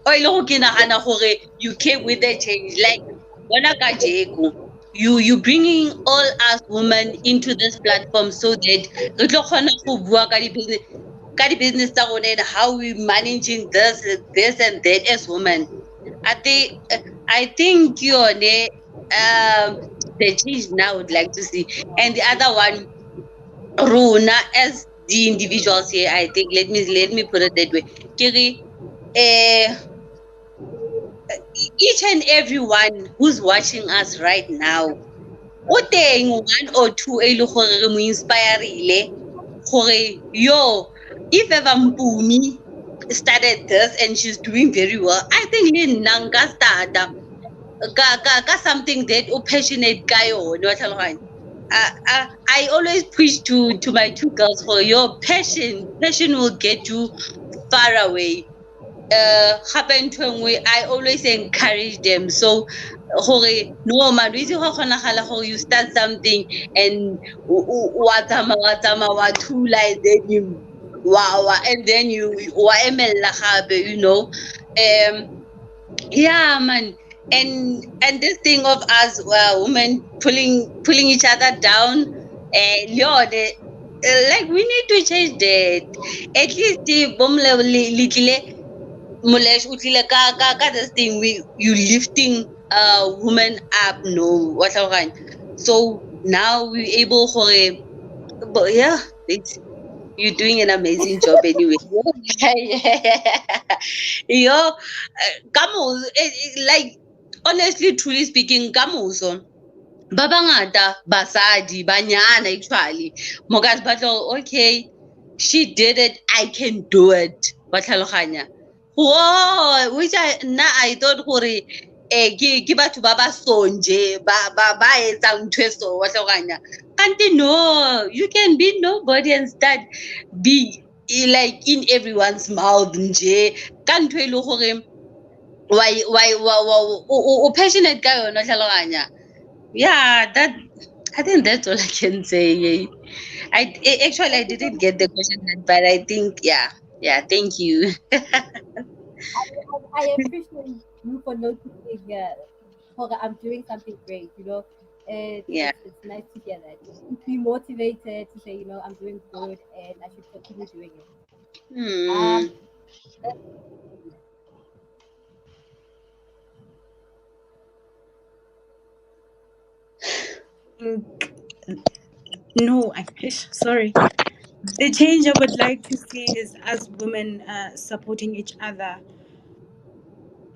o ile go ke nagana gore you came with the change like bona ka jeko. you bringing all us women into this platform so that re tlo kgona go bua ka di-business tsa rona and how we managing this and that as women. I think yone the change now I would like to see. And the other one, Runa as the individuals here, I think let me put it that way. Kiri, each and everyone who's watching us right now, o teng one or two e le gore re mo inspireile gore yo, if ever Mpumi started this and she's doing very well, I think le nna nka starta ka something that o passionate ka yone wa tlhaloganya. I always preach to my two girls for your passion will get you far away. Gape ntho e nngwe I always encourage them, so gore no man o itse go kgonagala gore you start something and wa tsamaya wa thula and then you and then you wa emella gape, yeah, man. And this thing of us women pulling each other down, Lord, like we need to change that. At least the little Mulesh o tlile ka this thing, you lifting women up, no what so now we able gore, but yeah, you're doing an amazing job anyway. Yo, kamoso, like honestly, truly speaking, kamoso ba bangata basadi banyana actually mo ka se batla gore, okay, she did it, I can do it, wa tlhaloganya. Whoa, which nna I thought gore ke batho ba ba sonje ba etsang ntho e so, wa tlhaloganya. Kanti no, you can be nobody and start be like in everyone's mouth nje ka ntho e le gore o passionate ka yona, wa tlhaloganya. Yeah, I think that's all I can say. Actually I didn't get the question, but I think yeah. Thank you. I appreciate you for noticing I'm doing something great. Yeah. It's nice to hear that. Be motivated to say, I'm doing good and I should continue doing it. Hmm. Um, No, sorry. The change I would like to see is us women supporting each other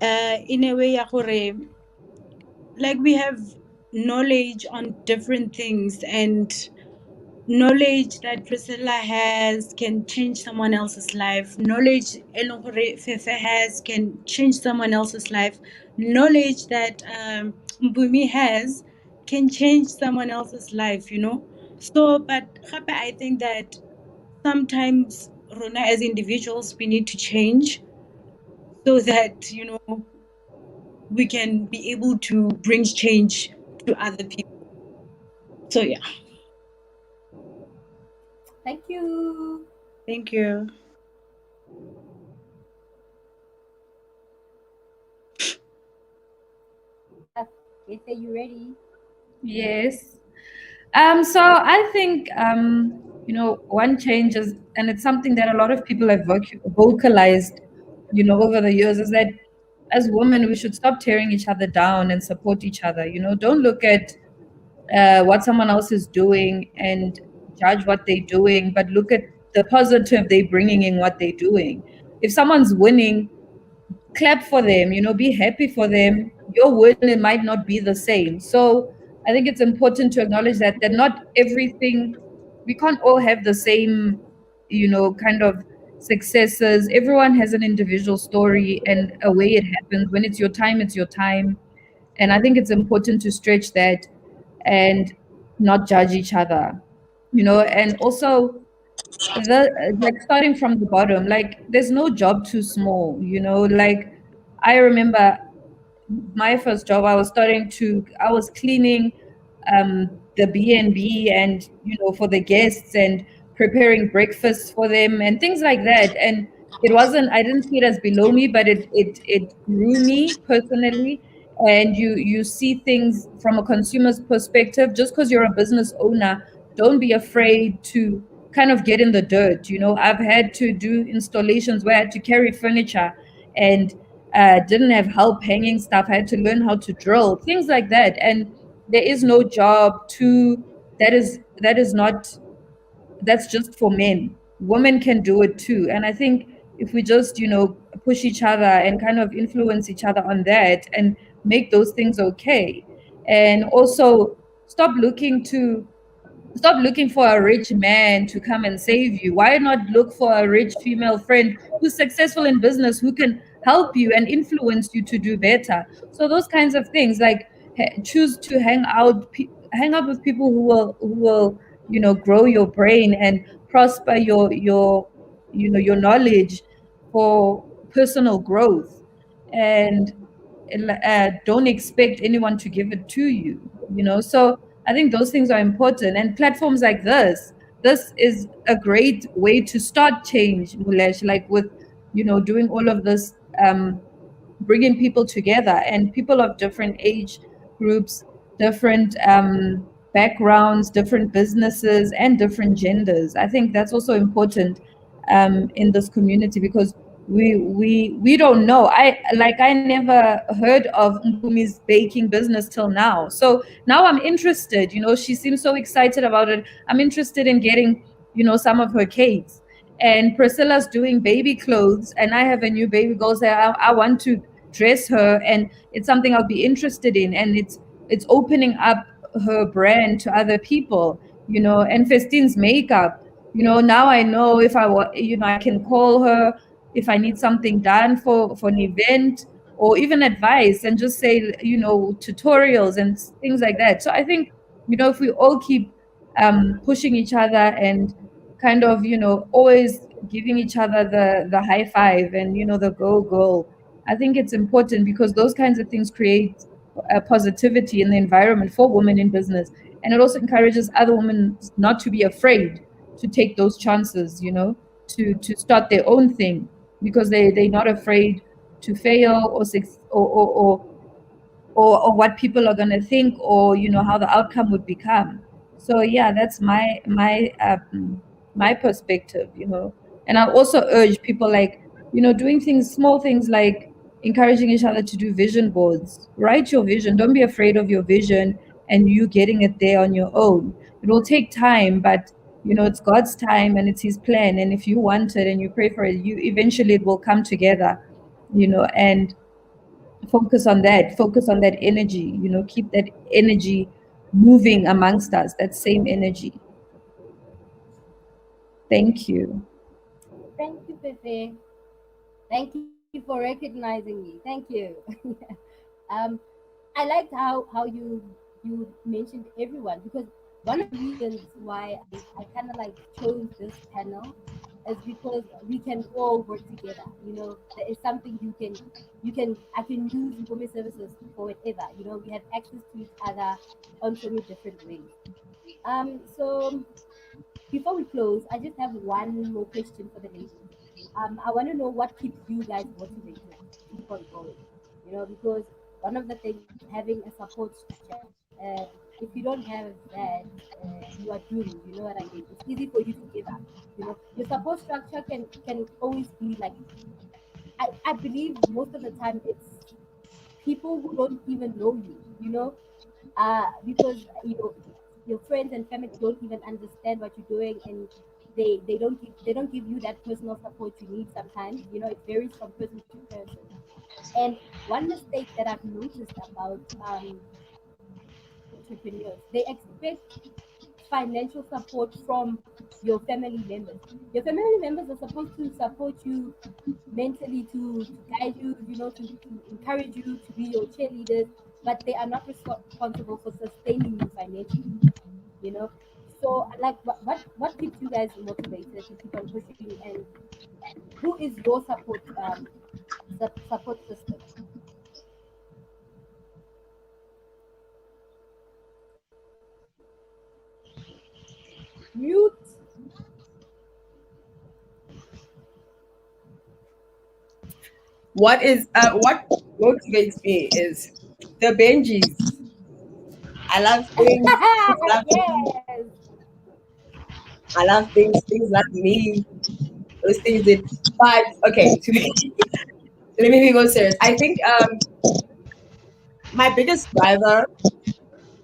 in a way ya gore, like we have knowledge on different things, and knowledge that Priscilla has can change someone else's life. Knowledge Elore Fefe has can change someone else's life. Knowledge that Mbumi has can change someone else's life. So, but Gape, I think that sometimes Rona as individuals we need to change so that we can be able to bring change to other people. So yeah, Thank you. thank you. They say you ready. Yes. So I think one change is, and it's something that a lot of people have vocalized, over the years, is that as women we should stop tearing each other down and support each other. Don't look at what someone else is doing and judge what they're doing, but look at the positive they're bringing in what they're doing. If someone's winning, clap for them, be happy for them. Your win, it might not be the same. So I think it's important to acknowledge that not everything, we can't all have the same, kind of successes. Everyone has an individual story and a way it happens. When it's your time, it's your time. And I think it's important to stretch that and not judge each other, and also like starting from the bottom, like there's no job too small, like I remember my first job, I was cleaning the B&B and for the guests and preparing breakfast for them and things like that. And I didn't see it as below me, but it grew me personally. and you see things from a consumer's perspective. Just because you're a business owner, don't be afraid to kind of get in the dirt. I've had to do installations where I had to carry furniture and didn't have help hanging stuff. I had to learn how to drill, things like that. And there is no job to that is not that's just for men. Women can do it too. And I think if we just, push each other and kind of influence each other on that and make those things okay. And also stop looking for a rich man to come and save you. Why not look for a rich female friend who's successful in business, who can help you and influence you to do better? So those kinds of things, like choose to hang out with people who will grow your brain and prosper your knowledge for personal growth. And don't expect anyone to give it to you. So I think those things are important. And platforms like this is a great way to start change, Mulesh, like with doing all of this, bringing people together, and people of different age groups, different backgrounds, different businesses, and different genders. I think that's also important in this community, because we don't know. I never heard of Nkumi's baking business till now. So now I'm interested. She seems so excited about it. I'm interested in getting some of her cakes. And Priscilla's doing baby clothes, and I have a new baby girl. So I want to dress her, and it's something I'll be interested in. And it's opening up her brand to other people. And Festine's makeup. Now I know, if I want, I can call her if I need something done for an event, or even advice, and just say, tutorials and things like that. So I think, if we all keep pushing each other, and kind of, always giving each other the high five, and the go. I think it's important, because those kinds of things create positivity in the environment for women in business. And it also encourages other women not to be afraid to take those chances, to start their own thing, because they're not afraid to fail, or what people are going to think, or how the outcome would become. So yeah, that's my perspective. And I also urge people, like, doing things, small things, like encouraging each other to do vision boards. Write your vision. Don't be afraid of your vision, and you getting it there on your own. It will take time, but it's God's time, and it's His plan. And if you want it and you pray for it, you eventually, it will come together. And focus on that energy. Keep that energy moving amongst us, that same energy. Thank you. Thank you, Pepe. Thank you for recognizing me. Thank you. um, I liked how you mentioned everyone, because one of the reasons why I kind of like chose this panel is because we can all work together. There is something I can use Ngome services for whatever. We have access to each other on so many different ways. So before we close, I just have one more question for the ladies. I want to know what keeps you guys motivated to keep on going. Because one of the things is having a support structure. If you don't have that, you are doomed. You know what I mean? It's easy for you to give up. Your support structure can always be like, I believe most of the time it's people who don't even know you. Because your friends and family don't even understand what you're doing, and they don't give you that personal support you need sometimes. It varies from person to person. And one mistake that I've noticed about entrepreneurs, they expect financial support from your family members. Your family members are supposed to support you mentally, to guide you, to encourage you, to be your cheerleaders, but they are not responsible for sustaining you financially. you know so, like, what keeps you guys motivated to keep on pushing, and who is your support system? Mute. What motivates me is The Benjis. I love things. Things love me. Yes. I love things. Things love me. Those things that. But okay, let me be more serious. I think my biggest driver,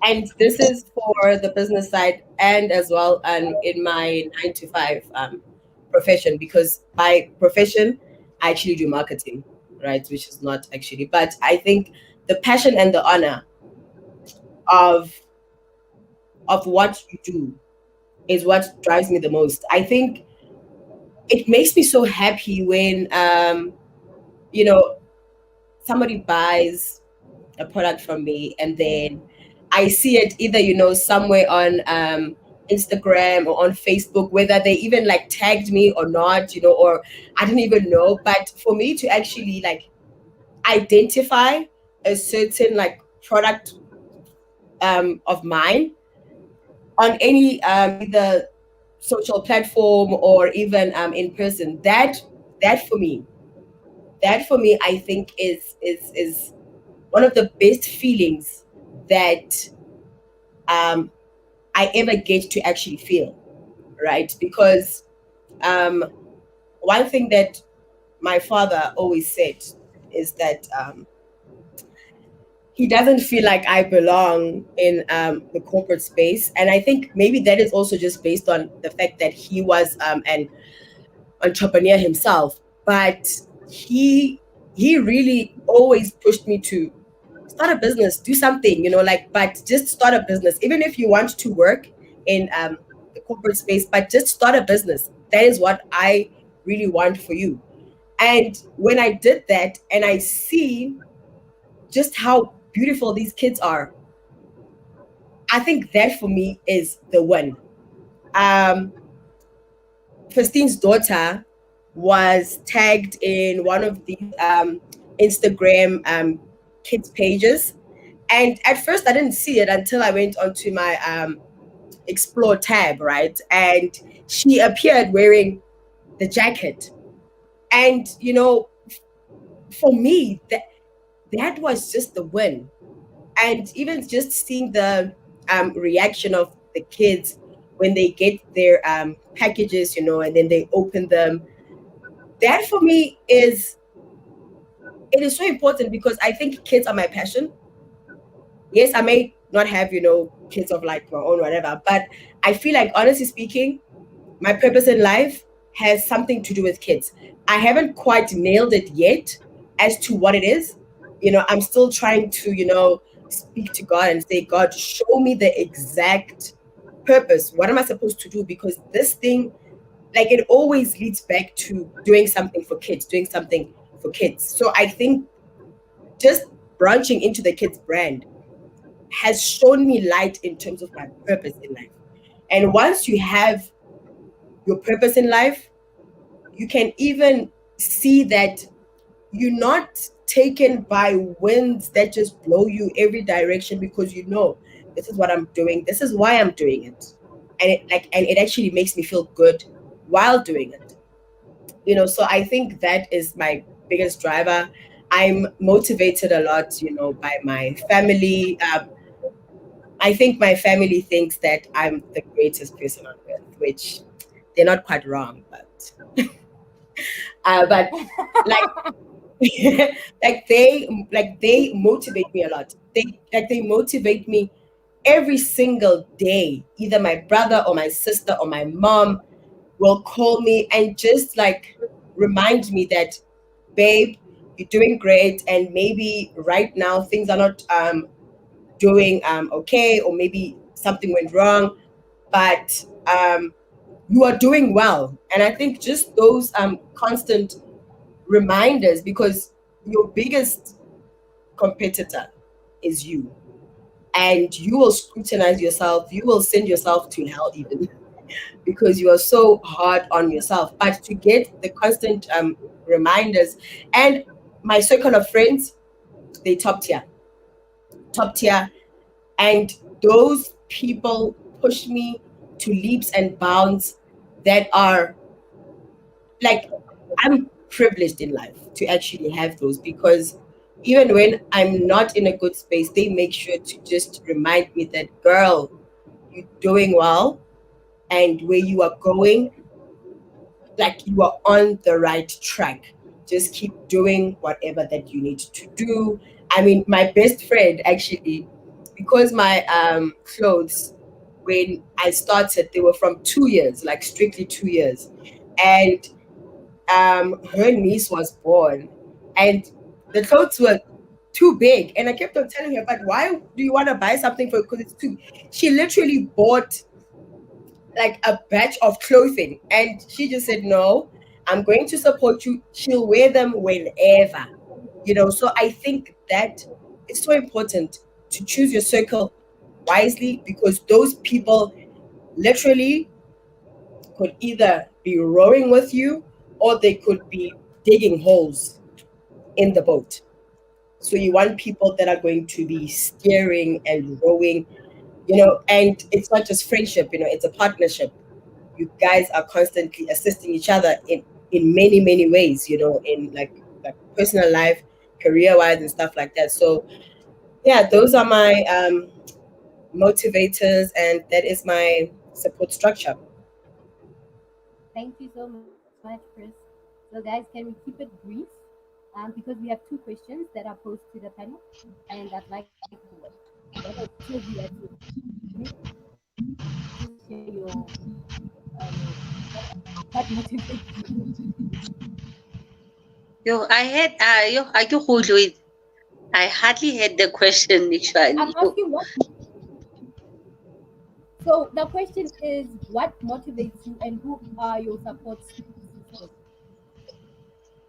and this is for the business side and as well in my 9 to 5 profession, because by profession I actually do marketing, right? Which is not actually, but I think the passion and the honor of what you do is what drives me the most. I think it makes me so happy when you know somebody buys a product from me, and then I see it either somewhere on Instagram or on Facebook, whether they even like tagged me or not, or I didn't even know. But for me to actually like identify a certain like product of mine on any either social platform or even in person, that for me that for me I think is one of the best feelings that um, I ever get to actually feel, right? Because um, one thing that my father always said is that he doesn't feel like I belong in the corporate space. And I think maybe that is also just based on the fact that he was an entrepreneur himself. But he really always pushed me to start a business, do something, like, but just start a business. Even if you want to work in the corporate space, but just start a business. That is what I really want for you. And when I did that and I see just how beautiful these kids are, I think that for me is the win. Um, Christine's daughter was tagged in one of these Instagram kids pages. And at first, I didn't see it until I went onto my explore tab, right? And she appeared wearing the jacket. And, for me, that was just the win. And even just seeing the reaction of the kids when they get their packages, and then they open them, that for me it is so important because I think kids are my passion. Yes, I may not have, kids of like my own, whatever, but I feel like, honestly speaking, my purpose in life has something to do with kids. I haven't quite nailed it yet as to what it is. I'm still trying to, speak to God and say, God, show me the exact purpose. What am I supposed to do? Because this thing, like, it always leads back to doing something for kids, doing something for kids. So I think just branching into the kids brand has shown me light in terms of my purpose in life. And once you have your purpose in life, you can even see that you're not taken by winds that just blow you every direction, because this is what I'm doing, this is why I'm doing it. And it actually makes me feel good while doing it. So I think that is my biggest driver. I'm motivated a lot, by my family. I think my family thinks that I'm the greatest person on earth, which they're not quite wrong, but like like they motivate me a lot. They motivate me every single day. Either my brother or my sister or my mom will call me and just like remind me that, babe, you're doing great, and maybe right now things are not doing okay, or maybe something went wrong, but you are doing well. And I think just those constant reminders, because your biggest competitor is you, and you will scrutinize yourself, you will send yourself to hell even because you are so hard on yourself. But to get the constant reminders, and my circle of friends, they top tier, and those people push me to leaps and bounds that are like, I'm privileged in life to actually have those, because Even when I'm not in a good space, they make sure to just remind me that, girl, you're doing well, and where you are going, like you are on the right track. Just keep doing whatever that you need to do. I mean, my best friend actually, because my clothes when I started, they were from 2 years, like strictly 2 years. And her niece was born, and the clothes were too big. And I kept on telling her, but why do you want to buy something for? Because it's too. She literally bought like a batch of clothing, and she just said, "No, I'm going to support you." She'll wear them whenever, So I think that it's so important to choose your circle wisely, because those people literally could either be rowing with you or they could be digging holes in the boat. So you want people that are going to be steering and rowing, and it's not just friendship, it's a partnership. You guys are constantly assisting each other in many, many ways, in like personal life, career wise and stuff like that. So yeah, those are my motivators, and that is my support structure. Thank you so much, Chris. So, guys, can we keep it brief? Because we have two questions that are posed to the panel, and I'd like whether it's Sylvia to just share what motivates you. Yo, I had yo, I you hold with. I hardly had the question I'm actually. Yo. asking what. So the question is, what motivates you, and who are your support system?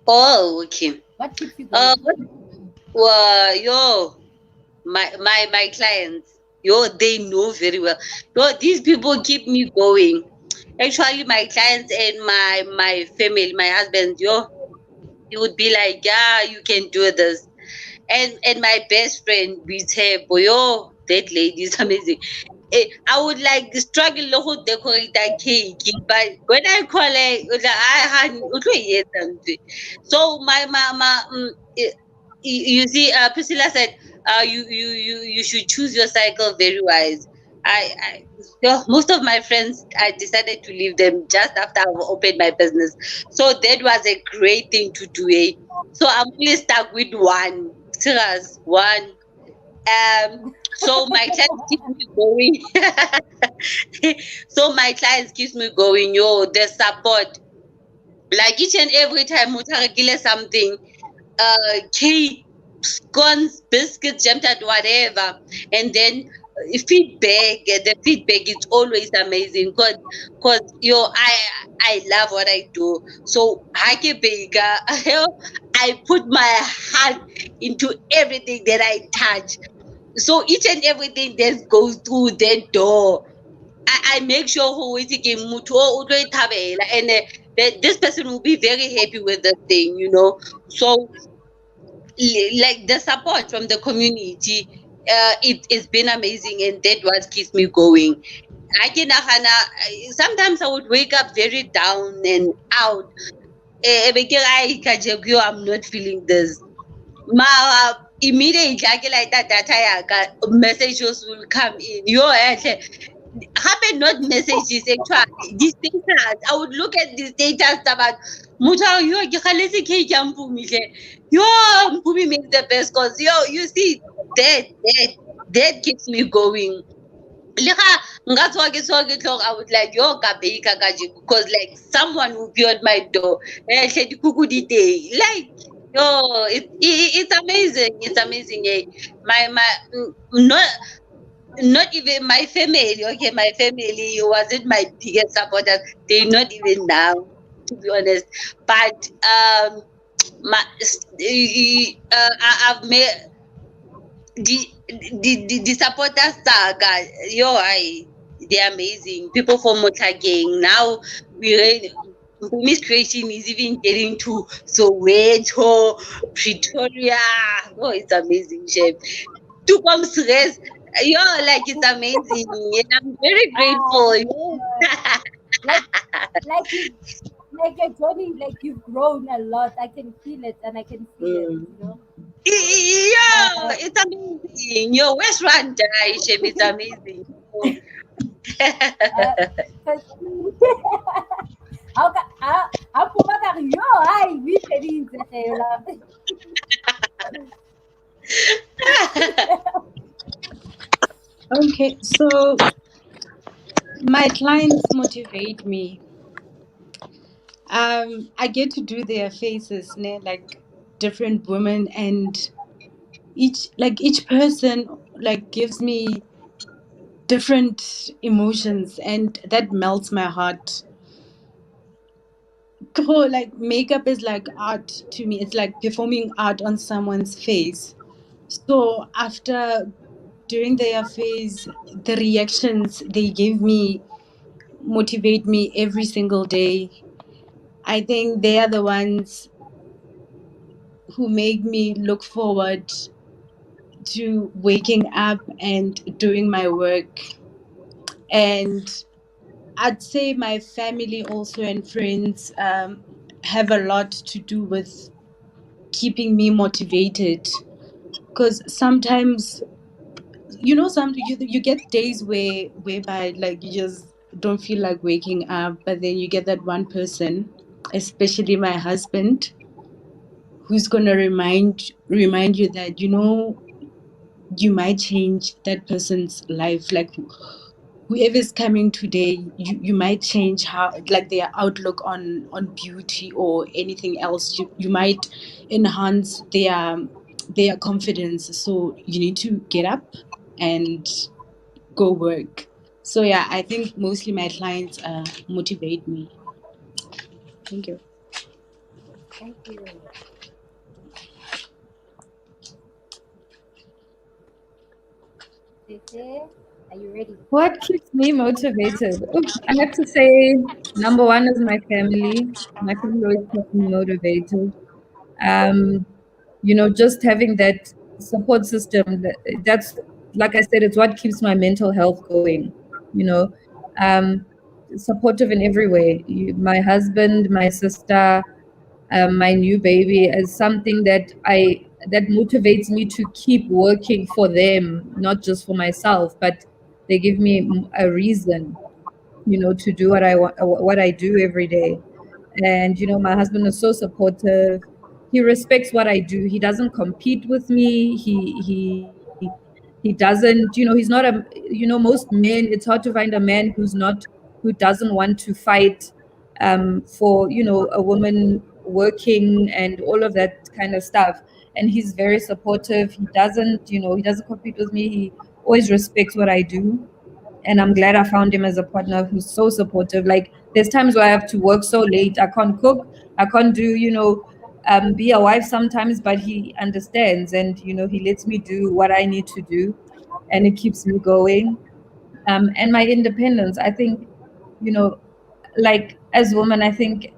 Oh, okay. What keeps you going? What, yo, my clients, yo, they know very well. Yo, these people keep me going. Actually, my clients and my family, my husband, yo, he would be like, yeah, you can do this. And my best friend, we say, boy, yo, that lady is amazing. I would like struggle to decorate that cake, but when I call it, I had something. So you see, Priscilla said, you should choose your cycle very wise. Most of my friends, I decided to leave them just after I've opened my business. So that was a great thing to do. Eh? So I'm really stuck with one. Serious one. So my clients keep me going. So my clients keeps me going. Yo, the support. Like each and every time Mutarakile something, cake, scones, biscuits, jammed at whatever, and then feedback. The feedback is always amazing because I love what I do. So Hake Baker, I put my heart into everything that I touch. So each and everything that goes through that door, I make sure who is mutu o tlo e thabela, and that this person will be very happy with the thing. So like the support from the community, it's been amazing, and that what keeps me going. Sometimes I would wake up very down and out. I'm not feeling this. Immediately like that data messages will come in. Happen not messages actually. The status. I would look at the status about Muta, yo, ke kgaletse cake ya Mpumi hle. Yo, Mpumi makes the best cause you see that keeps me going. Le ga nka tswa ke tswa ke tlhoga, I would like yo ka baker ka je, because like someone will be on my door. Hle dikuku di teng. Like yo, it's amazing. It's amazing. Eh. My not even my family. Okay, my family wasn't my biggest supporters. They're not even now, to be honest. But my I've made the supporters saga. They're amazing. People from Motageng now. Miss Creation is even getting to Soweto, Pretoria. Oh, it's amazing, chef. To come stress. Like it's amazing. And I'm very grateful. Yeah, like you, like your journey, like you've grown a lot. I can feel it, and I can see it. Mm. Yo, it's amazing. Your West Rwanda, Shem, it's amazing. So, uh, ha phuma ka re yo hai o ipheditse fela. Okay, so my clients motivate me. I get to do their faces, ne, like different women, and each person like gives me different emotions, and that melts my heart. Cool, like makeup is like art to me. It's like performing art on someone's face. So after during their phase, the reactions they give me motivate me every single day. I think they are the ones who make me look forward to waking up and doing my work. And I'd say my family also and friends have a lot to do with keeping me motivated. Because sometimes, you get days whereby like you just don't feel like waking up, but then you get that one person, especially my husband, who's gonna remind you that you might change that person's life. Like whoever's coming today, you might change how like their outlook on beauty or anything else. You might enhance their confidence. So you need to get up and go work. So yeah, I think mostly my clients motivate me. Thank you. Thank you. Cece, are you ready? What keeps me motivated? Oh, I have to say, number one is my family. My family always keeps me motivated. Um, just having that support system, that's, like I said, it's what keeps my mental health going. You know, um, supportive in every way. My husband, my sister, my new baby is something that motivates me to keep working for them, not just for myself, but they give me a reason, to do what I want, what I do every day. And my husband is so supportive. He respects what I do. He doesn't compete with me. He doesn't, he's not a, most men, it's hard to find a man who doesn't want to fight for a woman working and all of that kind of stuff. And he's very supportive. He doesn't compete with me. He always respects what I do, and I'm glad I found him as a partner who's so supportive. Like there's times where I have to work so late, I can't cook, I can't do, be a wife sometimes, but he understands, and he lets me do what I need to do, and it keeps me going. And my independence, I think, you know, like as women, I think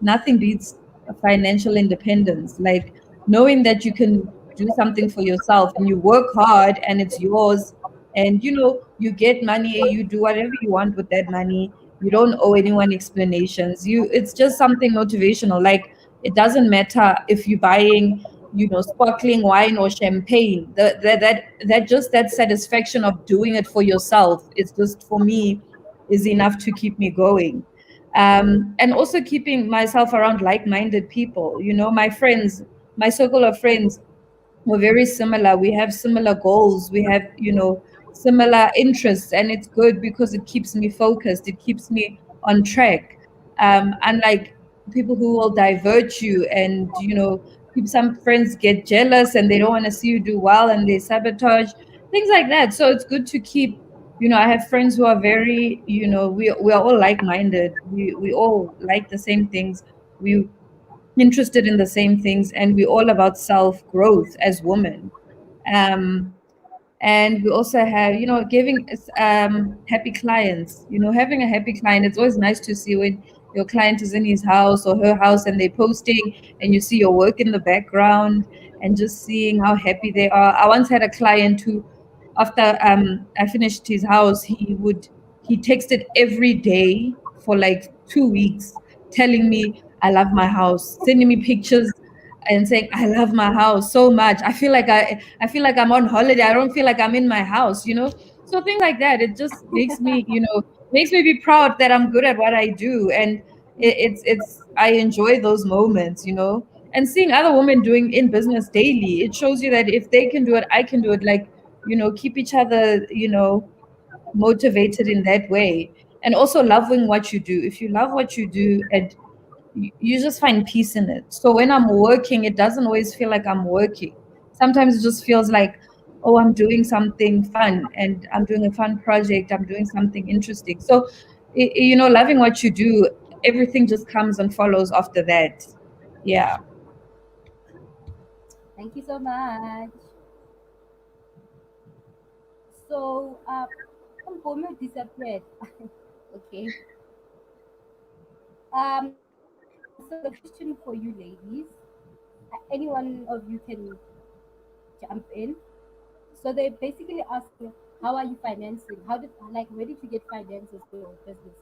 nothing beats a financial independence. Like knowing that you can do something for yourself and you work hard and it's yours, and you get money, you do whatever you want with that money. You don't owe anyone explanations. It's just something motivational. Like it doesn't matter if you're buying, sparkling wine or champagne. That satisfaction of doing it for yourself, it's just for me, is enough to keep me going. And also keeping myself around like-minded people. My friends, my circle of friends, we're very similar. We have similar goals. We have, similar interests, and it's good because it keeps me focused. It keeps me on track. Unlike people who will divert you, and some friends get jealous and they don't want to see you do well and they sabotage things like that. So it's good to keep. I have friends who are very, we are all like-minded. We all like the same things. We interested in the same things, and we're all about self growth as women. um, and we also have, giving happy clients. Having a happy client, it's always nice to see when your client is in his house or her house and they're posting, and you see your work in the background, and just seeing how happy they are. I once had a client who, after I finished his house, he texted every day for like 2 weeks, telling me I love my house, sending me pictures. and saying, I love my house so much. I feel like I'm on holiday. I don't feel like I'm in my house, you know? So things like that, it just makes me, makes me be proud that I'm good at what I do. And it's I enjoy those moments, and seeing other women doing in business daily, it shows you that if they can do it, I can do it. Like, keep each other, motivated in that way. And also loving what you do. If you love what you do, and you just find peace in it. So when I'm working, it doesn't always feel like I'm working. Sometimes it just feels like, oh, I'm doing something fun, and I'm doing a fun project. I'm doing something interesting. So, loving what you do, everything just comes and follows after that. Yeah. Thank you so much. So, Mbomo disappeared. Okay. So the question for you ladies, any one of you can jump in. So they're basically asking, how are you financing? Where did you get finances for your businesses?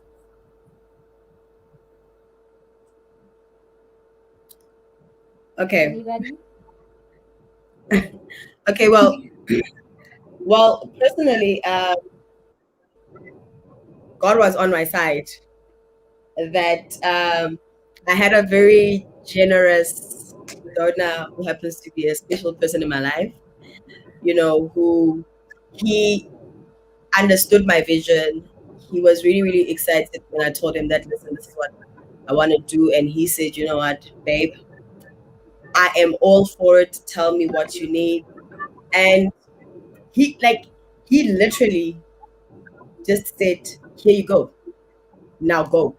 Okay. Anybody? Okay. Well, personally, God was on my side. That I had a very generous donor who happens to be a special person in my life. Who he understood my vision. He was really, really excited when I told him that, listen, this is what I want to do. And he said, you know what, babe, I am all for it. Tell me what you need. And he literally just said, here you go. Now go.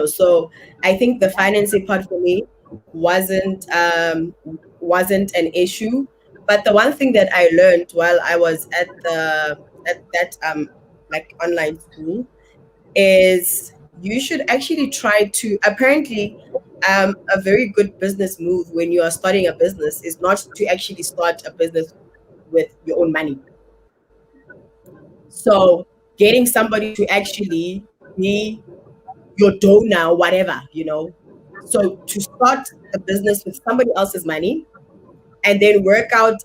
So I think the financing part for me wasn't an issue. But the one thing that I learned while I was at that like online school is you should actually try to, apparently, a very good business move when you are starting a business is not to actually start a business with your own money. So getting somebody to actually be your donor, whatever, So to start a business with somebody else's money, and then work out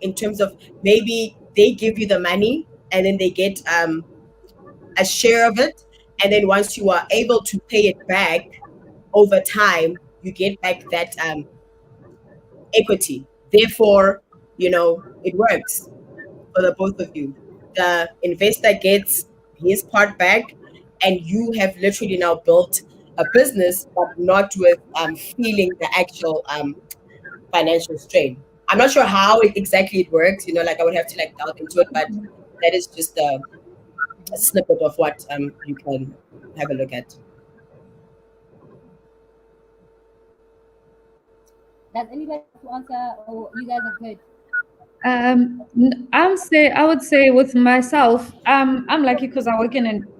in terms of, maybe they give you the money and then they get a share of it. And then once you are able to pay it back over time, you get back that equity. Therefore, it works for the both of you. The investor gets his part back, and you have literally now built a business, but not with feeling the actual financial strain. I'm not sure how exactly it works. Like, I would have to like delve into it, but that is just a snippet of what you can have a look at. Does anybody want to answer, or you guys are good? I would say with myself, I'm lucky because I work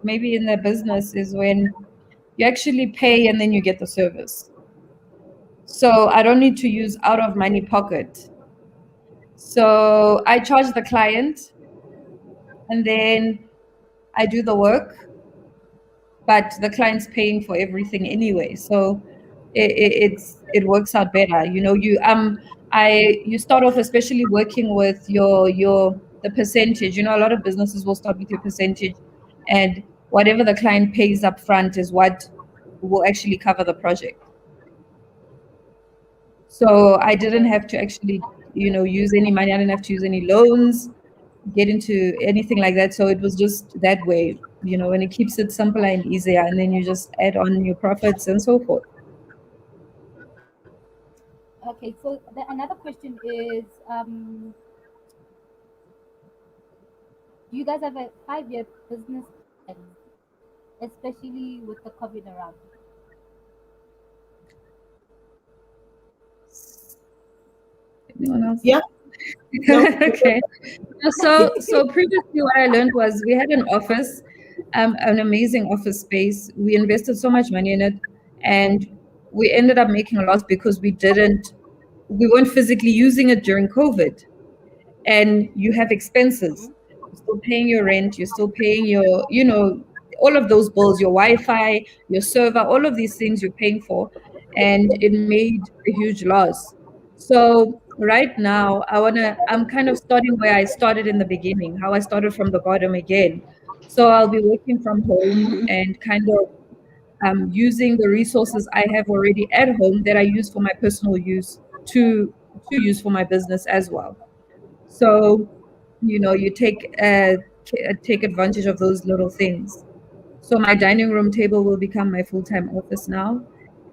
maybe in the business is when you actually pay and then you get the service. So I don't need to use out of money pocket. So I charge the client, and then I do the work, but the client's paying for everything anyway. So it works out better. You start off, especially working with your the percentage. A lot of businesses will start with your percentage, and whatever the client pays up front is what will actually cover the project. So I didn't have to actually, use any money. I didn't have to use any loans, get into anything like that. So it was just that way, and it keeps it simpler and easier. And then you just add on your profits and so forth. Okay, so another question is, do you guys have a 5-year business plan, especially with the COVID around? Anyone else? Yeah. No. Okay. So previously, what I learned was we had an office, an amazing office space. We invested so much money in it, and we ended up making a loss because we weren't physically using it during COVID. And you have expenses. You're still paying your rent, you're still paying all of those bills, your Wi-Fi, your server, all of these things you're paying for. and it made a huge loss. So right now I'm kind of starting where I started in the beginning, how I started from the bottom again. So I'll be working from home and kind of using the resources I have already at home that I use for my personal use to use for my business as well. So, you take advantage of those little things. So my dining room table will become my full-time office now,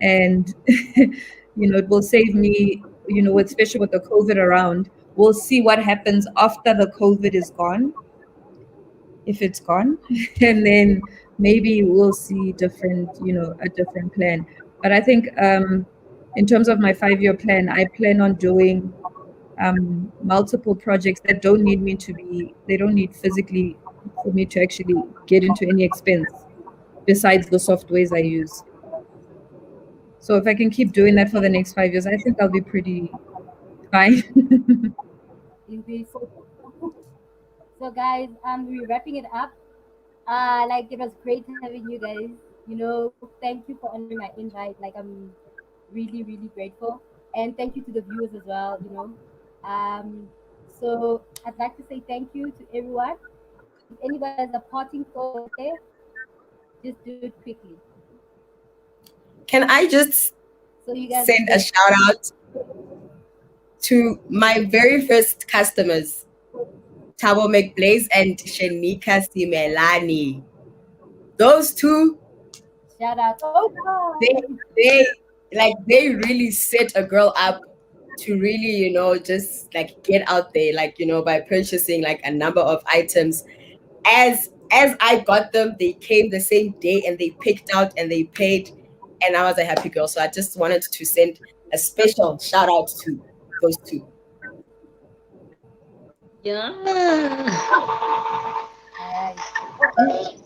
and it will save me. Especially with the COVID around, we'll see what happens after the COVID is gone, if it's gone, and then maybe we'll see a different plan. But I think in terms of my 5-year plan, I plan on doing multiple projects that they don't need physically for me to actually get into any expense besides the softwares I use. So if I can keep doing that for the next 5 years, I think I'll be pretty fine. You'll be so cool. So guys, we're wrapping it up. Like it was great having you guys. Thank you for honoring my invite. Like I'm really, really grateful. And thank you to the viewers as well. Um, so I'd like to say thank you to everyone. If anybody has a parting thought to say, just do it quickly. Can I just So you guys are send a good. shout out to my very first customers, Tabo McBlaze and Shenika Simelani. Those two, Shout out. Oh they God. they they really set a girl up to really, just like get out there, like, by purchasing like a number of items. As I got them, they came the same day and they picked out and they paid, and I was a happy girl. So I just wanted to send a special shout out to those two. Yeah. Alright. Okay.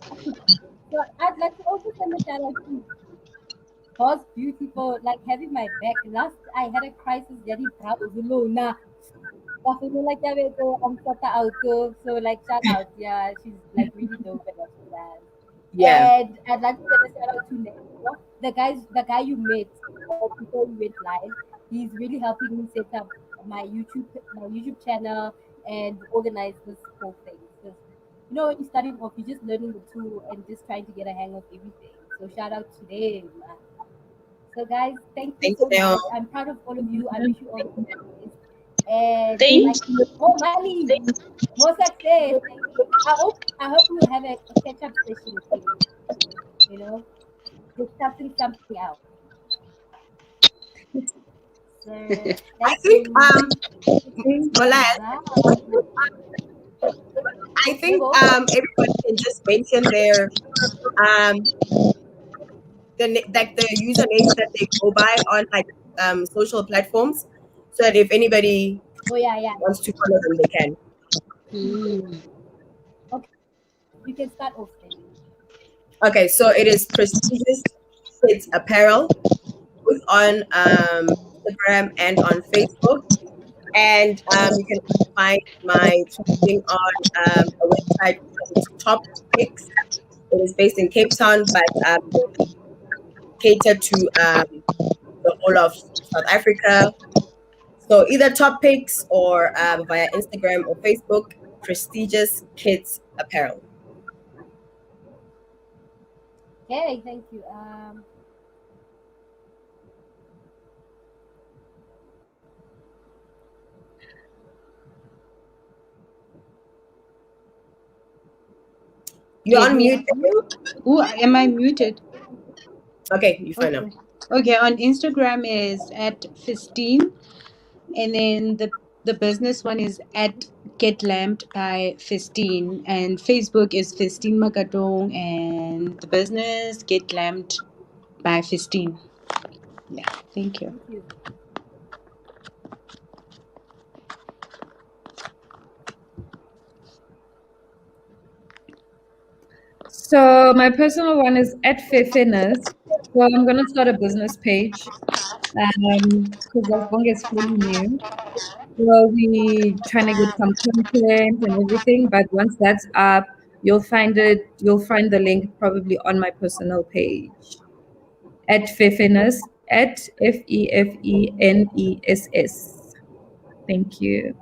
So I'd like to also send a shout out to Boss Beauty for like having my back. Last I had a crisis, jadi bravo dulu. Nah, waktu itu like I'm kota auto. So like shout out, yeah, she's like really dope at what she does. Yeah. And I'd like to send a shout out to Neko, the guy you met before we went live. He's really helping me set up my YouTube channel and organize this whole thing. Because when you're starting off, you're just learning the tool and just trying to get a hang of everything. So shout out to them. So guys, thank you Thank so you. much. I'm proud of all of you. I wish you all the best. And Thank like more money, more success. I hope you have a catch up session with me. You know, discussing something else. So I thank think you. Malaya, Thumbs up. I You think go. everybody can just mention their um like the usernames that they go by on like social platforms, so that if anybody Oh yeah, yeah. wants to follow them, they can. you. Okay, you can start off then. Okay, so it is Prestigious Kids Apparel, both on Instagram and on Facebook. And you can find my clothing on a website called Top Picks. It is based in Cape Town, but catered to the whole of South Africa. So either Top Picks or via Instagram or Facebook, Prestigious Kids Apparel. Okay, thank you. You're on Me. mute. Ooh, am I muted? Okay, you find out. Okay. Okay, on Instagram is at Fistine, and then the business one is at Get Lamped by Fistine, and Facebook is Fistine Makatong, and the business Get Lamped by Fistine. Yeah, thank you. Thank you. So my personal one is at Fefenas. So I'm gonna start a business page because Longbourn is fairly new. Well, we trying to get some content and everything, but once that's up, you'll find the link probably on my personal page at Fefenas. at FEFENESS. Thank you.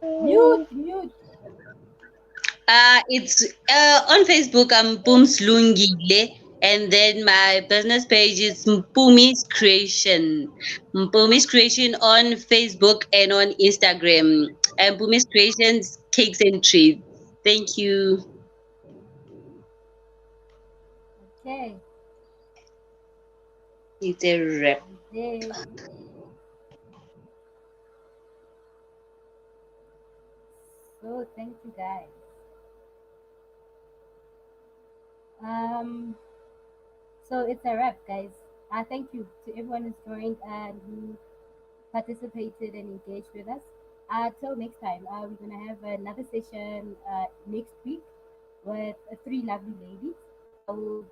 Mute, mute. It's on Facebook. I'm Booms Lungile, and then my business page is Mpumi's Creation. Mpumi's Creation on Facebook and on Instagram. And Mpumi's Creations Cakes and Treats. Thank you. Okay. It's a wrap. Okay. So thank you guys. Um, so it's a wrap, guys. Thank you to everyone who's joined and who participated and engaged with us. Till next time, we're gonna have another session next week with three lovely ladies. I will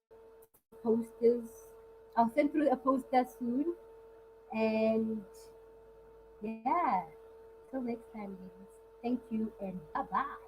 send through posters. I'll send through a poster soon, and yeah. Till next time, ladies. Thank you and bye bye.